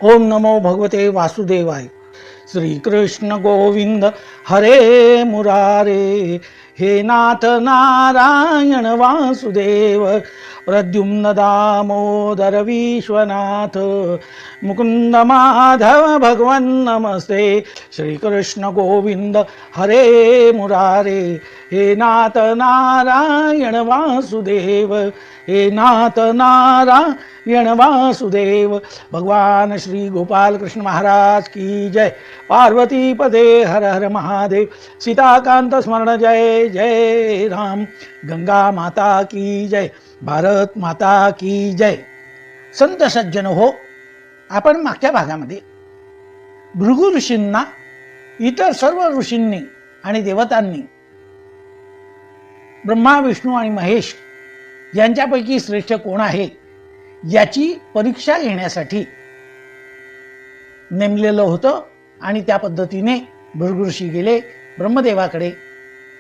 ओम नमो भगवते वासुदेवाय. श्रीकृष्ण गोविंद हरे मुरारे. हे नाथ नारायण वासुदेव प्रद्युम्न दामोदर विश्वनाथ मुकुंद माधव भगवन नमस्ते. श्रीकृष्ण गोविंद हरे मुरारे. हे नाथ नारायण वासुदेव. हे नाथ नारायण वासुदेव. भगवान श्री गोपाल कृष्ण महाराज की जय. पार्वती पदे हर हर महादेव. सीताकांत स्मरण जय जय राम. गंगा माता की जय. भारत माता की जय. संत सज्जन हो, आपण मागच्या भागामध्ये भृगु ऋषींना इतर सर्व ऋषींनी आणि देवतांनी ब्रह्मा विष्णू आणि महेश यांच्यापैकी श्रेष्ठ कोण आहे याची परीक्षा घेण्यासाठी नेमलेलं होतं. आणि त्या पद्धतीने भृगु ऋषी गेले ब्रह्मदेवाकडे,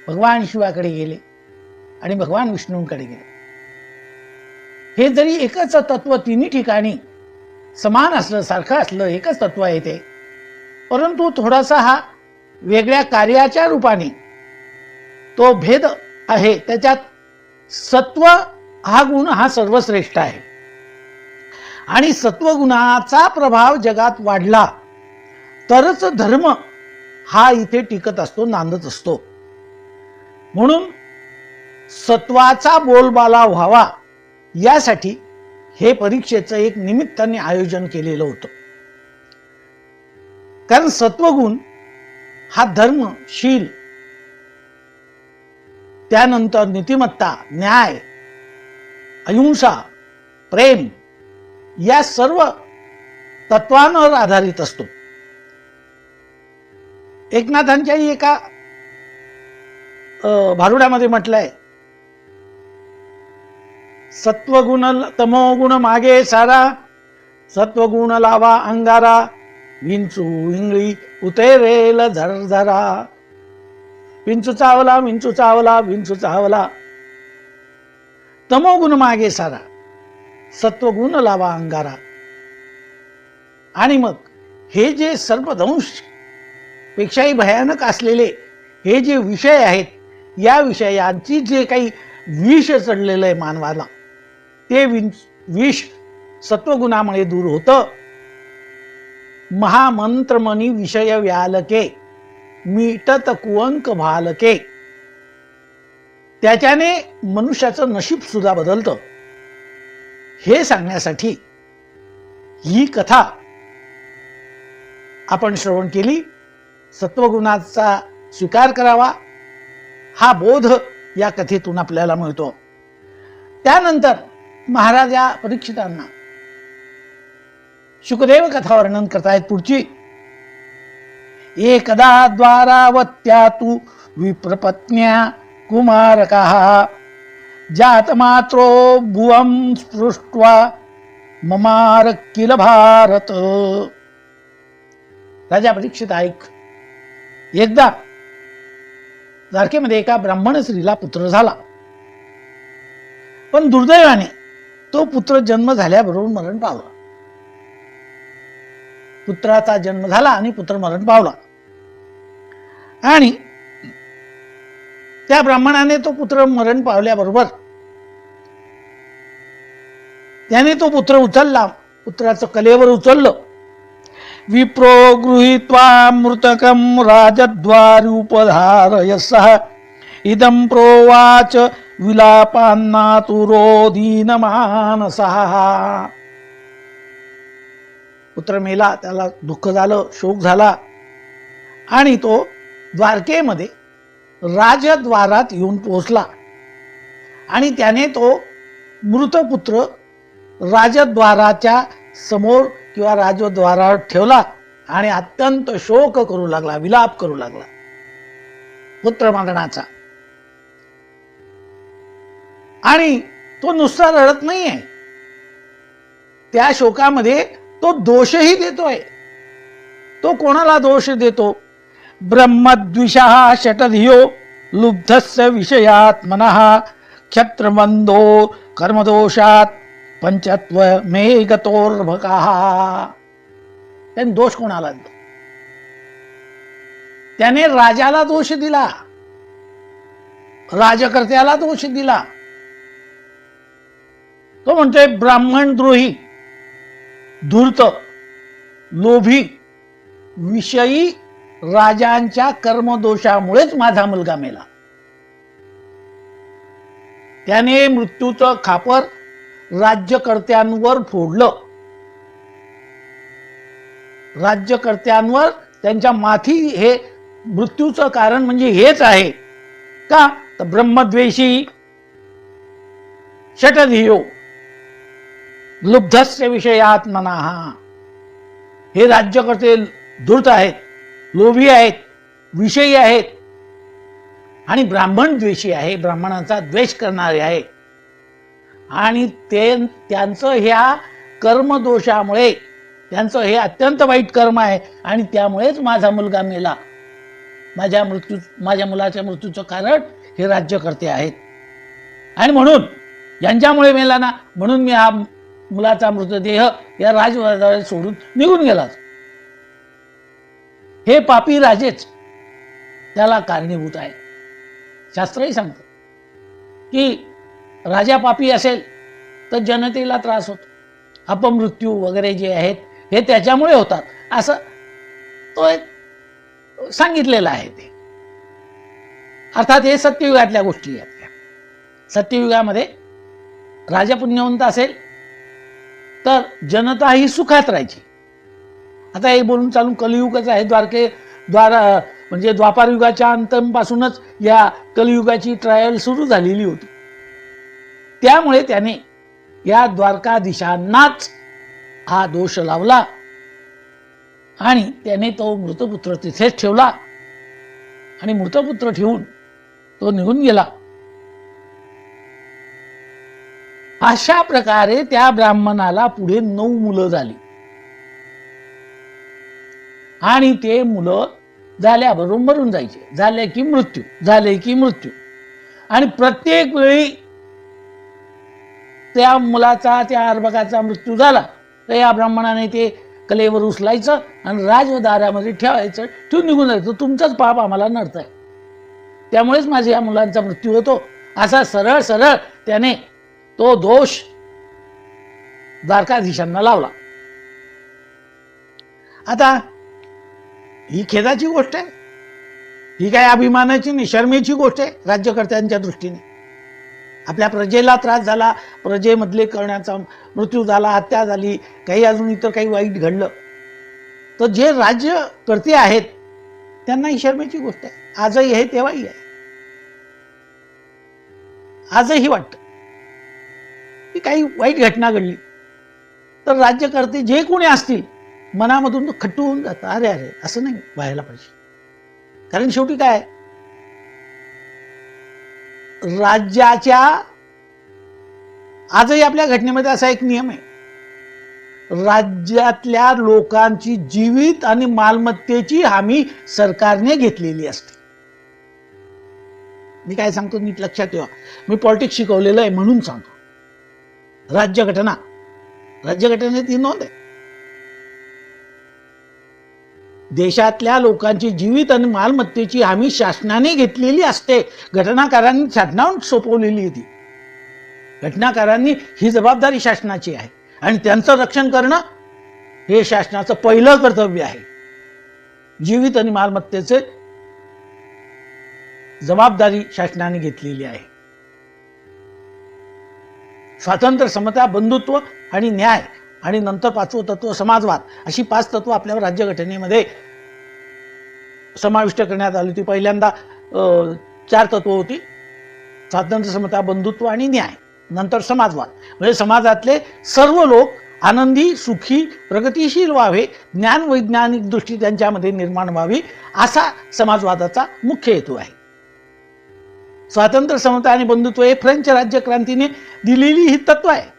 भगवान शिवाकडे गेले आणि भगवान विष्णूंकडे गेले. हे जरी एकच तत्व तिन्ही ठिकाणी समान असलं, सारखं असलं, एकच तत्व आहे ते, परंतु थोडासा हा वेगळ्या कार्याच्या रूपाने तो भेद आहे. त्याच्यात सत्व हा गुण हा सर्वश्रेष्ठ आहे आणि सत्वगुणाचा प्रभाव जगात वाढला तरच धर्म हा इथे टिकत असतो, नांदत असतो. म्हणून सत्वाचा बोलबाला व्हावा यासाठी हे परीक्षेचं एक निमित्ताने आयोजन केलेलं होतं. कारण सत्वगुण हा धर्म, शील, त्यानंतर नीतिमत्ता, न्याय, अहिंसा, प्रेम या सर्व तत्वांवर आधारित असतो. एकनाथांच्याही एका भारुडामध्ये म्हटलंय, सत्वगुण तमोगुण मागे सारा, सत्वगुण लावा अंगारा, विंचू इंगळी उतेरेल झरझरा. विंचू चावला, विंचू चावला, विंचू चावला. तमोगुण मागे सारा, सत्वगुण लावा अंगारा. आणि मग हे जे सर्पदंश पेक्षाही भयानक असलेले हे जे विषय आहेत, या विषयांची जे काही विष चढलेलं आहे मानवाला, ते विष सत्वगुणामुळे दूर होतं. महामंत्रमणी विषय व्यालके, मिटत कुंक भालके. त्याच्याने मनुष्याचं नशीब सुद्धा बदलतं. हे सांगण्यासाठी ही कथा आपण श्रवण केली. सत्वगुणाचा स्वीकार करावा हा बोध या कथेतून आपल्याला मिळतो. त्यानंतर महाराजा परीक्षितांना शुकदेव कथा वर्णन करतायत पुढची. एकदा द्वारावत्या तू विप्रपत्न्या कुमारकः जातमात्रो भुवं स्पृष्ट्वा ममार किल भारत. राजा परीक्षित ऐक, एकदा द्वारकेमध्ये एका ब्राह्मण स्त्रीला पुत्र झाला, पण दुर्दैवाने तो पुत्र जन्म झाल्याबरोबर मरण पावला. पुत्राचा जन्म झाला आणि पुत्र मरण पावला. आणि त्या ब्राह्मणाने तो पुत्र मरण पावल्याबरोबर त्याने तो पुत्र उचलला, पुत्राचं कलेवर उचललं. विप्रो गृहीत्वा मृतकं राजद्वारी उपधारयसः इदं प्रोवाच विलापान्नातुरो दीनमानसः. पुत्र मेला, त्याला दुःख झालं, शोक झाला आणि तो द्वारकेमध्ये राजद्वारात येऊन पोहोचला आणि त्याने तो मृतपुत्र राजद्वाराच्या समोर किंवा राजद्वारावर ठेवला आणि अत्यंत शोक करू लागला, विलाप करू लागला पुत्र मरणाचा. आणि तो नुसता रडत नाहीये, त्या शोकामध्ये तो दोषही देतोय. तो कोणाला दोष देतो? ब्रह्मद्विषः षटधियो लुब्धस्य विषयात्मनः क्षत्रबंधो कर्मदोषात पंचत्व मे गतोर्भकः. त्यांनी दोष कोणाला दिला? त्याने राजाला दोष दिला, राजकर्त्याला दोष दिला. तो म्हणतोय ब्राह्मण द्रोही, धूर्त, लोभी, विषयी राजांच्या कर्मदोषामुळेच माझा मुलगा मेला. त्याने मृत्यूचं खापर राज्यकर्त्यांवर फोडलं. राज्यकर्त्यांवर त्यांच्या माथी हे मृत्यूचं कारण म्हणजे हेच आहे का? तर ब्रह्मद्वेषी, षटधियो, लुब्धस्य विषयात्मनः. हे राज्यकर्ते धूर्त आहेत, लोभी आहेत, विषयी आहेत आणि ब्राह्मण द्वेषी आहे, ब्राह्मणांचा द्वेष करणारे आहे. आणि त्यांचं ह्या कर्मदोषामुळे, त्यांचं हे अत्यंत वाईट कर्म आहे आणि त्यामुळेच माझा मुलगा मेला. माझ्या मुलाच्या मृत्यूचं कारण हे राज्यकर्ते आहेत. आणि म्हणून यांच्यामुळे मेला ना, म्हणून मी हा मुलाचा मृतदेह या राजवाड्यात सोडून निघून गेला. हे पापी राजेच त्याला कारणीभूत आहे. शास्त्रही सांगतं की राजा पापी असेल तर जनतेला त्रास होतो, अपमृत्यू वगैरे जे आहेत हे त्याच्यामुळे होतात, असं तो एक सांगितलेलं आहे. ते अर्थात हे सत्ययुगातल्या गोष्टी आहेत. सत्ययुगामध्ये राजा पुण्यवंत असेल तर जनता ही सुखात राहायची. आता हे बोलून चालून कलियुगच आहे. म्हणजे द्वापार युगाच्या अंतापासूनच या कलियुगाची ट्रायल सुरू झालेली होती. त्यामुळे त्याने या द्वारकाधीशांनाच हा दोष लावला आणि त्याने तो मृतपुत्र तिथेच ठेवला आणि मृतपुत्र ठेवून तो निघून गेला. अशा प्रकारे त्या ब्राह्मणाला पुढे 9 मुलं झाली आणि ते मुलं झाल्याबरोबर मरून जायचे. झाले की मृत्यू, झाले की मृत्यू. आणि प्रत्येक वेळी त्या मुलाचा, त्या अर्भकाचा मृत्यू झाला तर या ब्राह्मणाने ते कलेवर उचलायचं आणि राजदारामध्ये ठेवायचं, ठेवून निघून जायचं. तुमचंच पाप आम्हाला नडतंय, त्यामुळेच माझ्या या मुलांचा मृत्यू होतो, असा सरळ सरळ त्याने तो दोष द्वारकाधीशांना लावला. आता ही खेदाची गोष्ट आहे, ही काय अभिमानाची नाही, शर्मेची गोष्ट आहे राज्यकर्त्यांच्या दृष्टीने. आपल्या प्रजेला त्रास झाला, प्रजेमधले करण्याचा मृत्यू झाला, हत्या झाली, काही अजून इतर काही वाईट घडलं तर जे राज्यकर्ते आहेत त्यांना ही शर्मेची गोष्ट आहे. आजही आहे, तेव्हाही आहे. आजही वाटतं की काही वाईट घटना घडली तर राज्यकर्ते जे कोणी असतील मनामधून खट्टू होऊन जातं. अरे अरे असं नाही व्हायला पाहिजे. कारण शेवटी काय, राज्याच्या आजही आपल्या घटनेमध्ये असा एक नियम आहे, राज्यातल्या लोकांची जीवित आणि मालमत्तेची हमी सरकारने घेतलेली असते. मी काय सांगतो नीट लक्षात ठेवा, मी पॉलिटिक्स शिकवलेलं आहे म्हणून सांगतो. राज्यघटनेत ही नोंद आहे. देशातल्या लोकांची जीवित आणि मालमत्तेची हमी शासनाने घेतलेली असते. घटनाकारांनी शासनावर सोपवलेली होती. घटनाकारांनी ही जबाबदारी शासनाची आहे आणि त्यांचं रक्षण करणं हे शासनाचं पहिलं कर्तव्य आहे. जीवित आणि मालमत्तेचे जबाबदारी शासनाने घेतलेली आहे. स्वातंत्र्य, समता, बंधुत्व आणि न्याय आणि नंतर 5वं तत्व समाजवाद, अशी 5 तत्व आपल्या राज्यघटनेमध्ये समाविष्ट करण्यात आली होती. पहिल्यांदा 4 तत्व होती, स्वातंत्र्य, समता, बंधुत्व आणि न्याय, नंतर समाजवाद. म्हणजे समाजातले सर्व लोक आनंदी, सुखी, प्रगतिशील व्हावे, ज्ञान वैज्ञानिक दृष्टी त्यांच्यामध्ये निर्माण व्हावी, असा समाजवादाचा मुख्य हेतू आहे. स्वातंत्र्य, समता आणि बंधुत्व हे फ्रेंच राज्यक्रांतीने दिलेली ही तत्व आहे.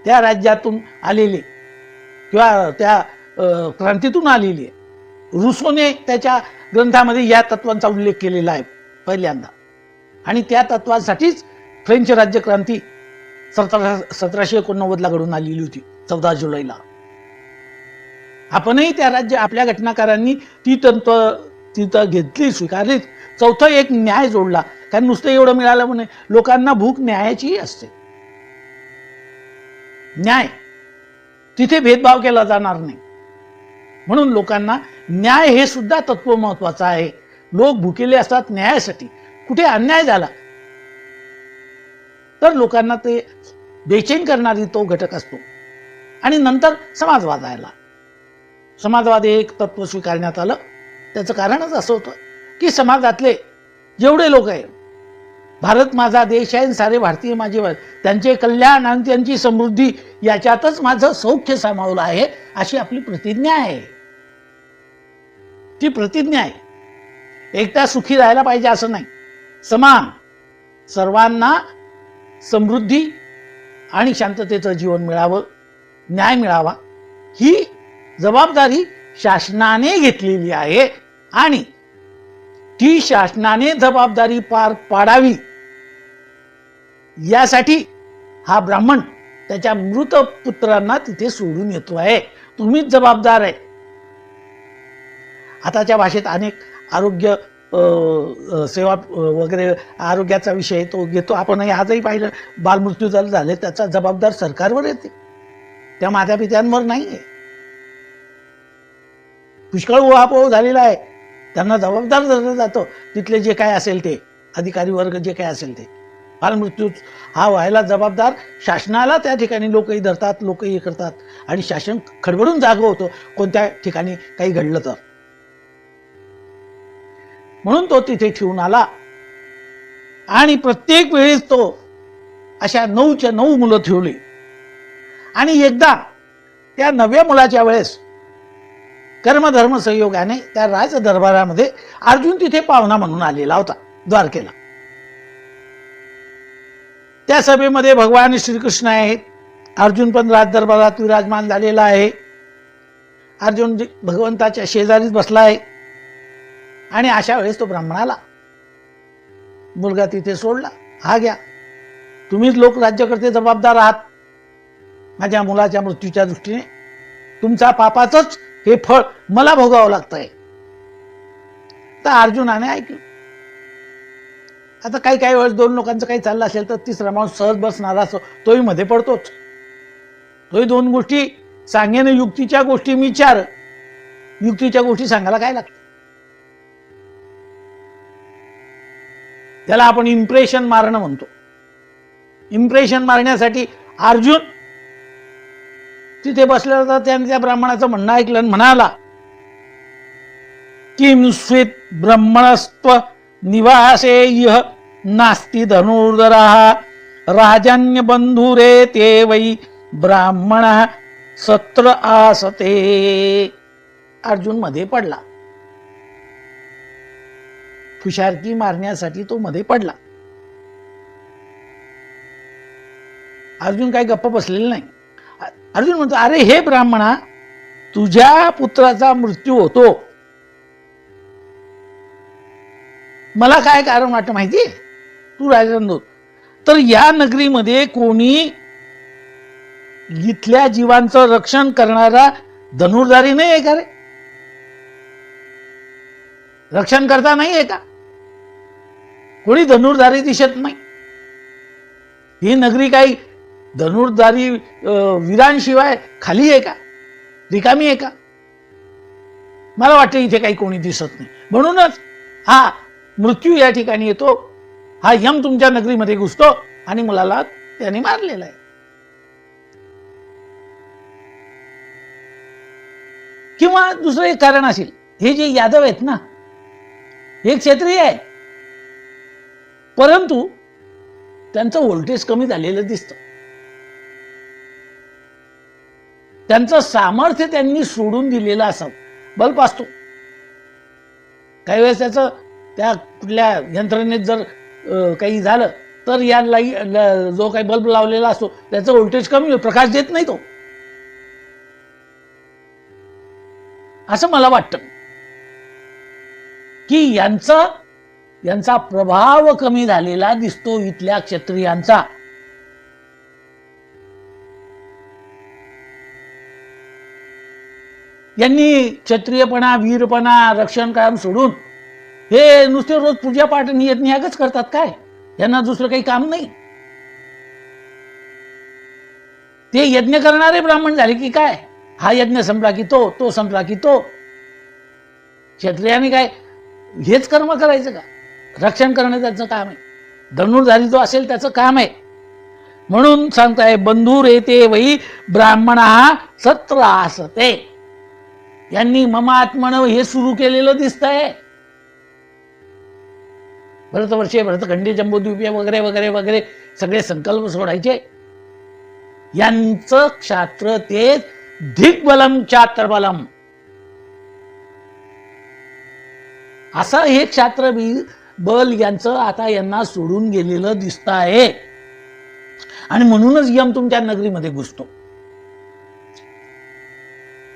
त्या राज्यातून आलेली किंवा त्या क्रांतीतून आलेली आहे. रुसोने त्याच्या ग्रंथामध्ये या तत्वांचा उल्लेख केलेला आहे पहिल्यांदा. आणि त्या तत्वांसाठीच फ्रेंच राज्यक्रांती 1789 घडून आलेली होती 14 जुलैला. आपणही त्या राज्य आपल्या घटनाकारांनी ती तंत्र तिथं घेतली, स्वीकारली. चौथं एक न्याय जोडला. कारण नुसतं एवढं मिळालं म्हणे, लोकांना भूक न्यायाचीही असते. न्याय, तिथे भेदभाव केला जाणार नाही. म्हणून लोकांना न्याय हे सुद्धा तत्व महत्वाचं आहे. लोक भुकेले असतात न्यायासाठी. कुठे अन्याय झाला तर लोकांना ते बेचैन करणारी तो घटक असतो. आणि नंतर समाजवाद आला. समाजवाद हे एक तत्व स्वीकारण्यात आलं. त्याचं कारणच असं होतं की समाजातले जेवढे लोक आहेत, भारत माझा देश आहे, सारे भारतीय माझे, त्यांचे कल्याण आणि त्यांची समृद्धी याच्यातच माझं सौख्य सामावलं आहे, अशी आपली प्रतिज्ञा आहे. ती प्रतिज्ञा आहे. एकटा सुखी राहायला पाहिजे असं नाही. समान सर्वांना समृद्धी आणि शांततेचं जीवन मिळावं, न्याय मिळावा, ही जबाबदारी शासनाने घेतलेली आहे. आणि ती शासनाने जबाबदारी पार पाडावी यासाठी हा ब्राह्मण त्याच्या मृत पुत्रांना तिथे सोडून येतो आहे. तुम्हीच जबाबदार आहे. आताच्या भाषेत अनेक आरोग्य सेवा वगैरे आरोग्याचा विषय तो घेतो. आपणही आजही पाहिलं, बालमृत्यू झाले त्याचा जबाबदार सरकारवर येते, त्या मातापित्यांवर नाही आहे. पुष्कळ उहापोह झालेला आहे, त्यांना जबाबदार धरलं जातं. तिथले जे काय असेल ते अधिकारी वर्ग जे काय असेल ते, बालमृत्यू हा व्हायला जबाबदार शासनाला त्या ठिकाणी लोकही धरतात, लोकही करतात. आणि शासन खडबडून जागं होतं कोणत्या ठिकाणी काही घडलं तर. म्हणून तो तिथे ठेवून आला. आणि प्रत्येक वेळेस तो अशा 9च्या 9 मुलं ठेवली. आणि एकदा त्या 9व्या मुलाच्या वेळेस कर्मधर्म संयोगाने त्या राज दरबारामध्ये अर्जुन तिथे पाहुणा म्हणून आलेला होता, द्वारकेला. त्या सभेमध्ये भगवान श्रीकृष्ण आहेत. अर्जुन पण राज दरबारात विराजमान झालेला आहे. अर्जुन भगवंताच्या शेजारीच बसला आहे. आणि अशा वेळेस तो ब्राह्मणाला मुलगा तिथे सोडला. हा घ्या, तुम्हीच लोक राज्यकर्ते जबाबदार आहात माझ्या मुलाच्या मृत्यूच्या दृष्टीने. तुमचा पापाचंच हे फळ मला भोगावं लागतंय. तर अर्जुनाने ऐकलं. आता काही वेळेस 2 लोकांचं काही चाललं असेल तर तिसरा माणूस सहज बसणारा असतो, तोही मध्ये पडतोच. तोही 2 गोष्टी सांगेन, युक्तीच्या गोष्टी मी 4, युक्तीच्या गोष्टी सांगायला काय लागतं. त्याला आपण इम्प्रेशन मारणं म्हणतो. इम्प्रेशन मारण्यासाठी अर्जुन तिथे बसलेला होता. त्याने त्या ब्राह्मणाचं म्हणणं ऐकलं आणि म्हणाला, किम स्वेत ब्रह्मणस्त्व निवासे इह नास्ति धनुर्धरः राजन्य बंधुरे ते वै ब्राह्मण सत्र आसते. अर्जुन मध्ये पडला. फुशारकी मारण्यासाठी तो मध्ये पडला. अर्जुन काही गप्प बसलेला नाही. अर्जुन म्हणतो, अरे हे ब्राह्मणा, तुझ्या पुत्राचा मृत्यू होतो, मला काय कारण वाटतं माहितीये? तू राजनंदोत तर या नगरीमध्ये कोणी इथल्या जीवांचं रक्षण करणारा धनुर्धारी नाही आहे का रे? रक्षण करता नाही आहे का? कोणी धनुर्धारी दिसत नाही. ही नगरी काही धनुर्धारी वीरांशिवाय खाली आहे का, रिकामी आहे का? मला वाटतं इथे काही कोणी दिसत नाही. म्हणूनच हा मृत्यू या ठिकाणी येतो. हा यम तुमच्या नगरीमध्ये घुसतो आणि मुलाला त्याने मारलेला आहे. किंवा दुसरं एक कारण असेल, हे जे यादव आहेत ना, हे क्षत्रिय आहे, परंतु त्यांचं व्होल्टेज कमी झालेलं दिसतं. त्यांचं सामर्थ्य त्यांनी सोडून दिलेलं असावं. बल्ब असतो काही वेळेस, त्याचं त्या कुठल्या यंत्रणेत जर काही झालं तर या जो काही बल्ब लावलेला असतो त्याचं व्होल्टेज कमी, प्रकाश देत नाही तो, असं मला वाटतं की यांचा प्रभाव कमी झालेला दिसतो इथल्या क्षत्रियांचा. यांनी क्षत्रियपणा, वीरपणा, रक्षण काम सोडून हे नुसते रोज पूजापाठ नियतनियागच करतात काय? यांना दुसरं काही काम नाही? ते यज्ञ करणारे ब्राह्मण झाले की काय? हा यज्ञ संपला की तो संपला की तो. क्षत्रियाने काय हेच कर्म करायचं का? रक्षण करणं त्याचं काम आहे. धनुर्धारी जो असेल त्याचं काम आहे. म्हणून सांगताय बंधुर येते वही ब्राह्मणा सत्र आसते. यांनी ममात्मन हे सुरू केलेलं दिसतंय. भरतवर्षे, भरतखंडे, जंबूद्वीपे वगैरे वगैरे वगैरे सगळे संकल्प सोडायचे. यांचं क्षात्र ते धिग्बलम क्षात्रबलम असं हे क्षात्र बल यांचं आता यांना सोडून गेलेलं दिसत आहे. आणि म्हणूनच यम तुमच्या नगरीमध्ये घुसतो.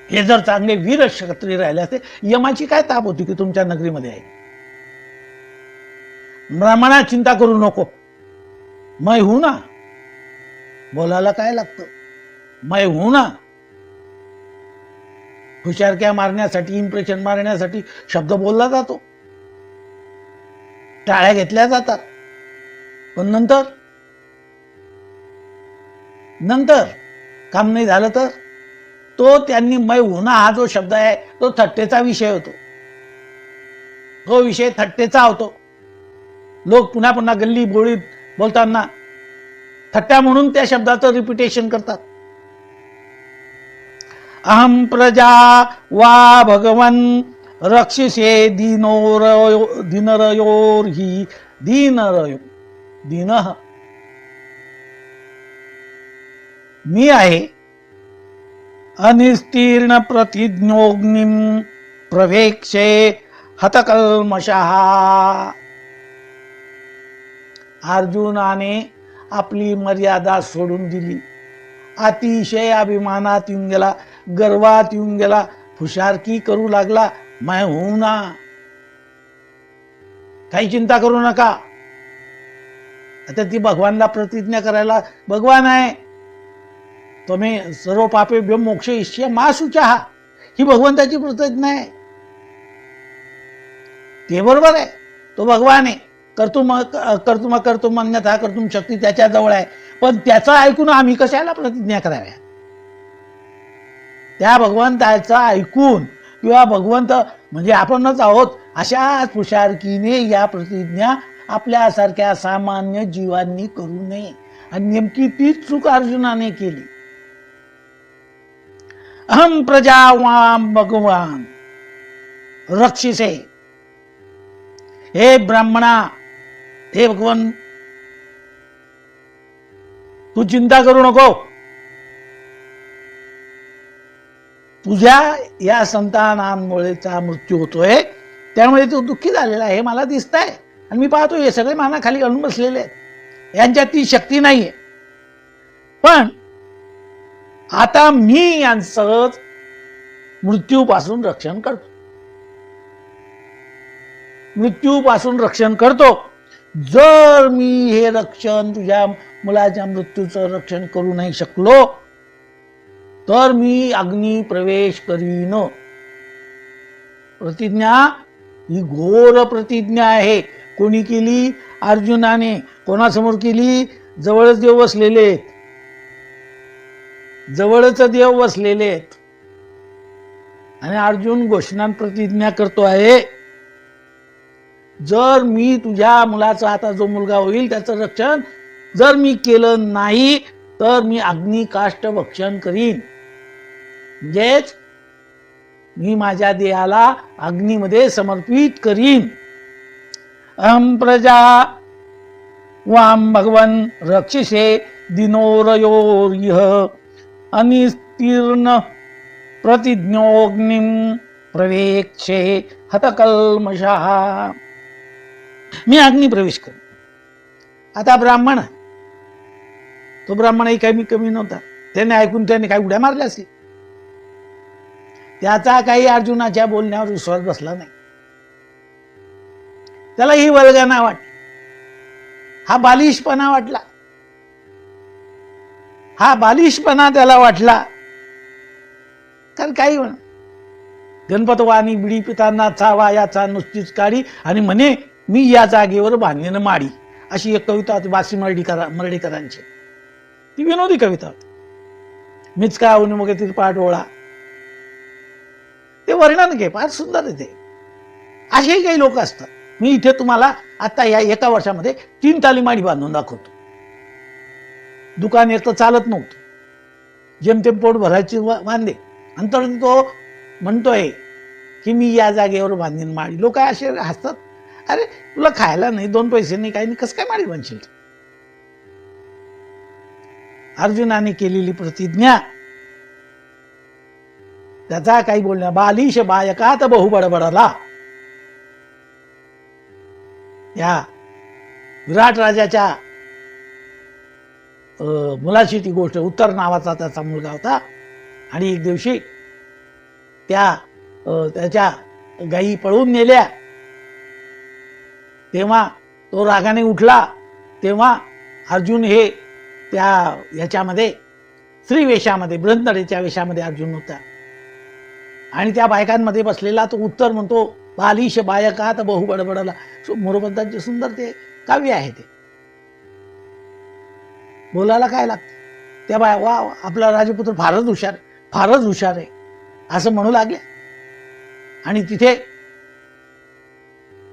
हे जर चांगले वीर क्षत्रिय राहिले असते, यमाची काय ताप होती की तुमच्या नगरीमध्ये आहे. ब्राह्मणा चिंता करू नको, मैं हूं ना. बोलायला काय लागतं? मैं हूं ना. हुशारक्या मारण्यासाठी, इम्प्रेशन मारण्यासाठी शब्द बोलला जातो, टाळ्या घेतल्या जातात. पण नंतर काम नाही झालं तर तो त्यांनी मैं होना हा जो शब्द आहे तो थट्टेचा विषय होतो. तो विषय थट्टेचा होतो. लोक पुन्हा पुन्हा गल्ली बोळीत बोलताना थट्ट्या म्हणून त्या शब्दाचं रिपिटेशन करतात. अहम प्रजा वा भगवन रक्षिसे दिनरयोर ही दीन मी आहे अनिस्तीर्ण प्रतिज्ञोग्निम प्रवेक्षे हतकल्मषः. अर्जुनाने आपली मर्यादा सोडून दिली. अतिशय अभिमानात येऊन गेला, गर्वात येऊन गेला, हुशारकी करू लागला. मैं हूं ना, काही चिंता करू नका. आता ती भगवानला प्रतिज्ञा करायला, भगवान आहे तुम्ही सर्व पापेभ्य मोक्ष इष्य मा शुचः, ही भगवंताची प्रतिज्ञा आहे. ते बरोबर आहे, तो भगवान आहे. कर्तुम अन्यथा कर्तुम शक्ती त्याच्या जवळ आहे. पण त्याचं ऐकून आम्ही कशाला प्रतिज्ञा कराव्या? त्या भगवंताचं ऐकून किंवा भगवंत म्हणजे आपणच आहोत अशाच हुशारकीने या प्रतिज्ञा आपल्यासारख्या सामान्य जीवांनी करू नये. आणि नेमकी तीच चूक अर्जुनाने केली. अहम प्रजावाम भगवान रक्षिसे. हे ब्राह्मणा, हे भगवान, तू चिंता करू नको. तुझ्या या संतानांमुळेचा मृत्यू होतोय, त्यामुळे तू दुःखी झालेला आहे, मला दिसतंय. आणि मी पाहतो हे सगळे मानाखाली घालून बसलेले आहेत, यांच्यात ती शक्ती नाहीये. पण आता मी यांचं मृत्यूपासून रक्षण करतो. मृत्यूपासून रक्षण करतो. जर मी हे रक्षण, तुझ्या मुलाच्या मृत्यूचं रक्षण करू नाही शकलो तर मी अग्नी प्रवेश करीन. प्रतिज्ञा ही घोर प्रतिज्ञा आहे. कोणी केली? अर्जुनाने. कोणासमोर केली? जवळच देव बसलेले आहेत, जवळच देव बसलेले आहेत. आणि अर्जुन घोषणा प्रतिज्ञा करतो आहे, जर मी तुझ्या मुलाचा आता जो मुलगा होईल त्याचं रक्षण जर मी केलं नाही तर मी अग्निकाष्ठ भक्षण करीन. म्हणजेच मी माझ्या देहाला अग्नीमध्ये समर्पित करीन. अहम प्रजा वाम भगवन रक्षिसे दिनोरयोर्यः अनिस्तीर्ण प्रतिज्ञोग्निम प्रवेक्षे हतकल्मषः. मी अग्नी प्रवेश करेन. आता ब्राह्मण, तो ब्राह्मणही कमी नव्हता. त्याने ऐकून त्याने काही उड्या मारल्या असतील. त्याचा काही अर्जुनाच्या बोलण्यावर विश्वास बसला नाही. त्याला ही वल्गना वाटली, हा बालिशपणा वाटला. हा बालिशपणा त्याला वाटला. कारण काही म्हणा, गणपतवाणी बिडी पिताना चावा याचा नुसतीच काढी आणि म्हणे मी या जागेवर बांधेन माडी, अशी एक कविता होती वासी मर्ढेकरांची. ती विनोदी कविता होती. मीच का मग तिरपाट ओळा, ते वर्णन घे, फार सुंदर आहे ते. असेही काही लोक असतात. मी इथे तुम्हाला आता या एका वर्षामध्ये 3 तालीमाडी बांधून दाखवतो. दुकान एक तर चालत नव्हतं, जेमतेम पोट भरायची बांधे, नंतर तो म्हणतोय की मी या जागेवर बांधीन माडी. लोक असे हसतात, अरे तुला खायला नाही, 2 पैसे नाही, काही नाही, कसं काय माडी बांधशील? अर्जुनाने केलेली प्रतिज्ञा, त्याचा काही बोलण्या बालिश बायकात बहु बडबडला. या विराट राजाच्या मुलाची ती गोष्ट. उत्तर नावाचा त्याचा मुलगा होता आणि एक दिवशी त्याच्या गायी पळून नेल्या. तेव्हा तो रागाने उठला. तेव्हा अर्जुन हे याच्यामध्ये स्त्री वेशामध्ये, ब्रह्मदेवाच्या वेशामध्ये अर्जुन होता आणि त्या बायकांमध्ये बसलेला तो उत्तर म्हणतो बालिश बायकात बहु बडबडला. मोरोपंतांचे सुंदर ते काव्य आहे. ते बोलायला काय लागतं. त्या वा आपला राजपुत्र फारच हुशार आहे असं म्हणू लागले. आणि तिथे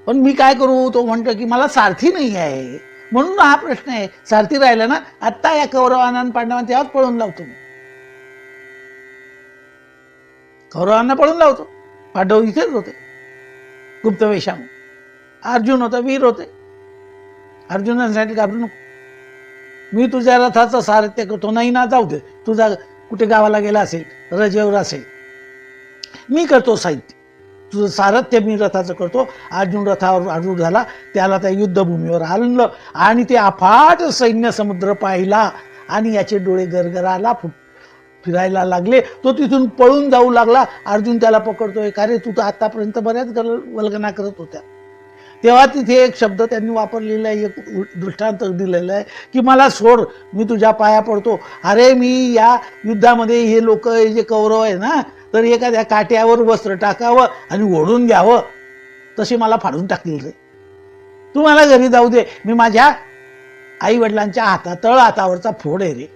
पण मी काय करू, तो म्हणतो की मला सारथी नाही आहे, म्हणून हा प्रश्न आहे. सारथी राहिला ना, आत्ता या कौरवांना पांडवांना तेव्हाच पळून लावतो मी. कौरवांना पळून लावतो. पांडव इथेच होते गुप्त वेशामध्ये. अर्जुन होता, वीर होते. अर्जुनाने सांगितलं घाबरू नको, मी तुझ्या रथाचं सारथ्य करतो. नाही ना, जाऊ दे, तुझा कुठे गावाला गेला असेल, रजेवर असेल, मी करतो साहित्य, तुझं सारथ्य मी रथाचं करतो. अर्जुन रथावर आरूढ झाला. त्याला त्या युद्धभूमीवर आणलं आणि ते अफाट सैन्य समुद्र पाहिला आणि याचे डोळे गरगराला फिरायला लागले. तो तिथून पळून जाऊ लागला. अर्जुन त्याला पकडतोय, का रे तू तर आतापर्यंत बऱ्याच वल्गना करत होत्या. तेव्हा तिथे एक शब्द त्यांनी वापरलेला आहे, एक दृष्टांत दिलेलं आहे की मला सोड, मी तुझ्या पाया पडतो. अरे मी या युद्धामध्ये हे लोक जे कौरव आहे ना, तर एखाद्या काट्यावर वस्त्र टाकावं आणि ओढून घ्यावं, तसे मला फाडून टाकतील रे. तू मला घरी जाऊ दे, मी माझ्या आई वडिलांच्या तळ हातावरचा फोड आहे रे,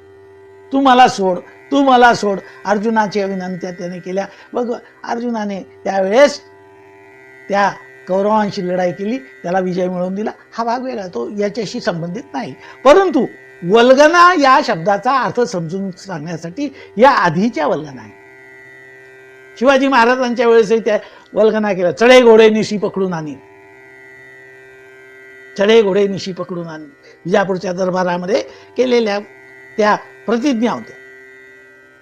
तू मला सोड, तू मला सोड. अर्जुनाच्या विनंत्या त्याने केल्या. बघ, अर्जुनाने त्यावेळेस त्या कौरवांशी लढाई केली, त्याला विजय मिळवून दिला. हा भाग वेगळा, तो याच्याशी संबंधित नाही. परंतु वल्गना या शब्दाचा अर्थ समजून सांगण्यासाठी या आधीच्या वल्गना आहे. शिवाजी महाराजांच्या वेळेसही त्या वल्गना केल्या. चढे घोडे निशी पकडून आणि, चढे घोडे निशी पकडून आणि, विजापूरच्या दरबारामध्ये केलेल्या त्या प्रतिज्ञा होत्या.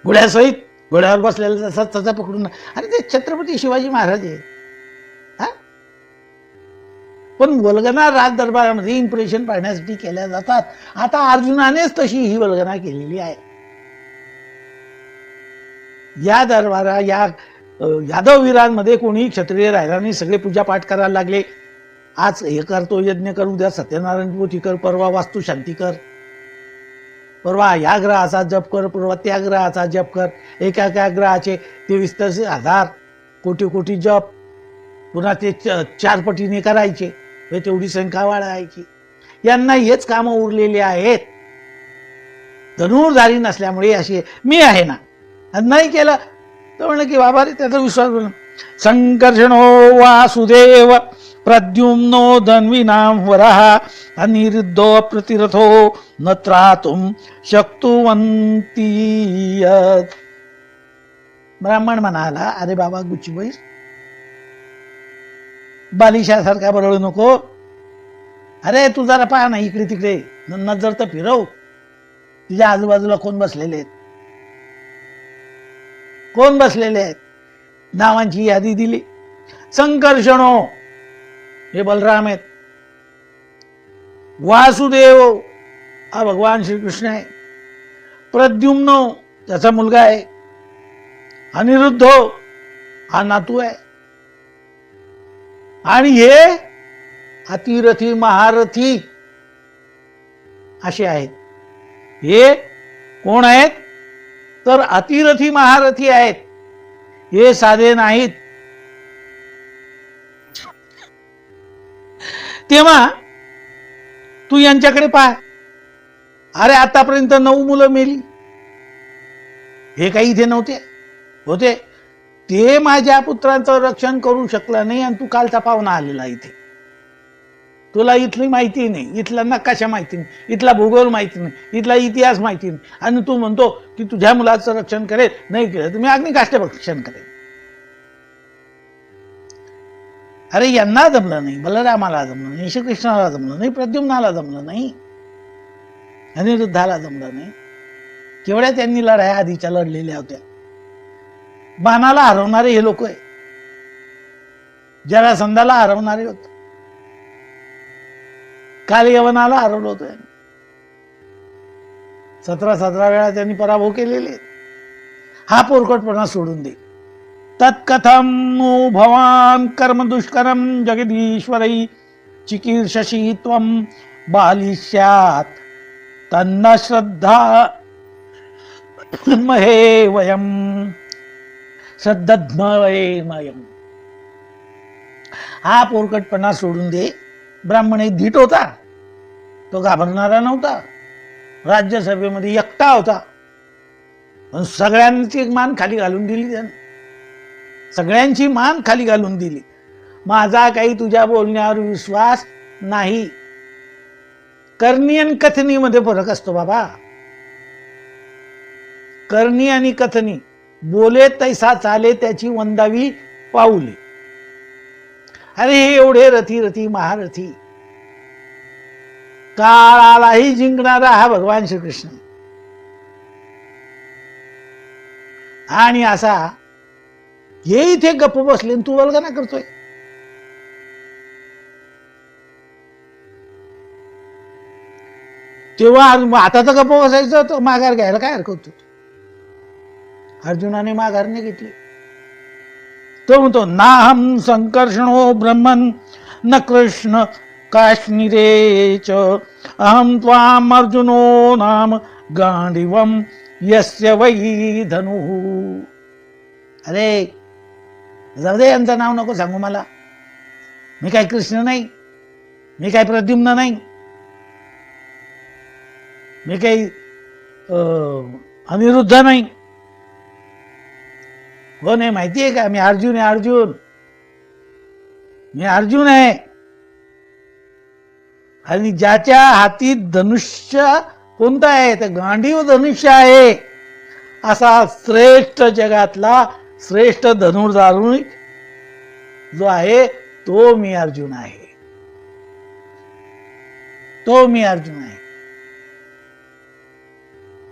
घोड्यासहित, घोड्यावर बसलेला त्याचा पकडून. अरे ते छत्रपती शिवाजी महाराज आहे. पण वल्गना राज दरबारामध्ये इम्प्रेशन पाडण्यासाठी केल्या जातात. आता अर्जुनानेच तशी ही वल्गना केलेली आहे. या दरबारा या यादव वीरांमध्ये कोणी क्षत्रिय राहिला नाही. सगळे पूजापाठ करायला लागले. आज हे करतो यज्ञ कर, उद्या सत्यनारायण पोथी कर, परवा वास्तू शांती कर, परवा या ग्रहाचा जप कर, परवा त्या ग्रहाचा जप कर. एका ग्रहाचे 23,000 कोटी जप, पुन्हा ते 4 पटीने करायचे, तेवढी संख्या वाढायची. यांना हेच कामं उरलेली आहेत. धनुर्धारी नसल्यामुळे अशी मी आहे ना, नाही केलं तर म्हणलं की बाबा रे, त्याचा विश्वास बोल. संकर्षणो वासुदेव प्रद्युम्नो धन्विनाम वरः अनिरुद्धो प्रतिरथो न त्रातुम शक्तुवंती. ब्राह्मण म्हणाला, अरे बाबा गुच्चीबाई, बालिशासारखा बरळू नको. अरे तू जरा पाहा ना, इकडे तिकडे नजर तर फिरव. तुझ्या आजूबाजूला कोण बसलेले आहेत, कोण बसलेले आहेत. नावांची यादी दिली. संकर्षणो हे बलराम आहेत, वासुदेव हा भगवान श्रीकृष्ण आहे, प्रद्युम्नो त्याचा मुलगा आहे, अनिरुद्धो हा नातू आहे, आणि हे अतिरथी महारथी असे आहेत. हे कोण आहेत तर अतिरथी महारथी आहेत. हे साधे नाहीत. तेव्हा तू यांच्याकडे पाह. अरे आतापर्यंत 9 मुलं मेली. हे काही इथे नव्हते होते. ते माझ्या पुत्रांचं रक्षण करू शकला नाही आणि तू कालचा पाहुणा आलेला इथे. तुला इथली माहिती नाही, इथला नकाशा माहिती नाही, इथला भूगोल माहिती नाही, इथला इतिहास माहिती नाही, आणि तू म्हणतो की तुझ्या मुलाचं रक्षण करेल. नाही केलं तर मी अग्निकाष्ठ भक्षण करेल. अरे यांना जमलं नाही, बलरामाला जमलं नाही, श्रीकृष्णाला जमलं नाही, प्रद्युम्नाला जमलं नाही, अनिरुद्धाला जमलं नाही. केवढ्या त्यांनी लढाया आधीच्या लढलेल्या होत्या. बाणाला हरवणारे हे लोक आहे. जरासंधाला हरवणारे होते. कालयवनाला हरवलं होतं. 17 वेळा त्यांनी पराभव केलेले. हा पोरकटपणा सोडून दे. तत्कथम नो भवान कर्म दुष्करम जगदीश्वरै चिकीर्षसी त्वं बालिष्यात तन्न श्रद्धा महे वयम श्रद्धात्मयम. हा पोरकटपणा सोडून दे. ब्राह्मण एक धीट होता, तो घाबरणारा नव्हता. राज्यसभेमध्ये एकटा होता, पण सगळ्यांची मान खाली घालून दिली त्याने. सगळ्यांची मान खाली घालून दिली. माझा काही तुझ्या बोलण्यावर विश्वास नाही. करणी आणि कथनी मध्ये फरक असतो बाबा. करणी आणि कथनी. बोले तैसा चाले त्याची वंदावी पाऊले. अरे हे एवढे रथी रथी महारथी. काळालाही जिंकणारा हा भगवान श्रीकृष्ण. आणि असा हे इथे गप्प बसले तू वल्गना करतोय. तेव्हा आता तर गप्प बसायचं, तर माघार घ्यायला काय हरकत होती. अर्जुनाने माघार नाही घेतली. तो म्हणतो नाहम संकर्षणो ब्रह्मन न कृष्ण काश्मीरेच अहम त्वाम अर्जुनो नाम गांडीवम यस्य वै धनु. अरे जाऊ दे, यांचं नाव नको सांगू मला. मी काय कृष्ण नाही, मी काय प्रद्युम्न नाही, मी काही अनिरुद्ध नाही. हो नाही माहिती आहे का, मी अर्जुन आहे. अर्जुन, मी अर्जुन आहे. आणि ज्याच्या हाती धनुष्य कोणता आहे, तर गांडीव धनुष्य आहे. असा श्रेष्ठ, जगातला श्रेष्ठ धनुर्धारू जो आहे तो मी अर्जुन आहे. तो मी अर्जुन आहे.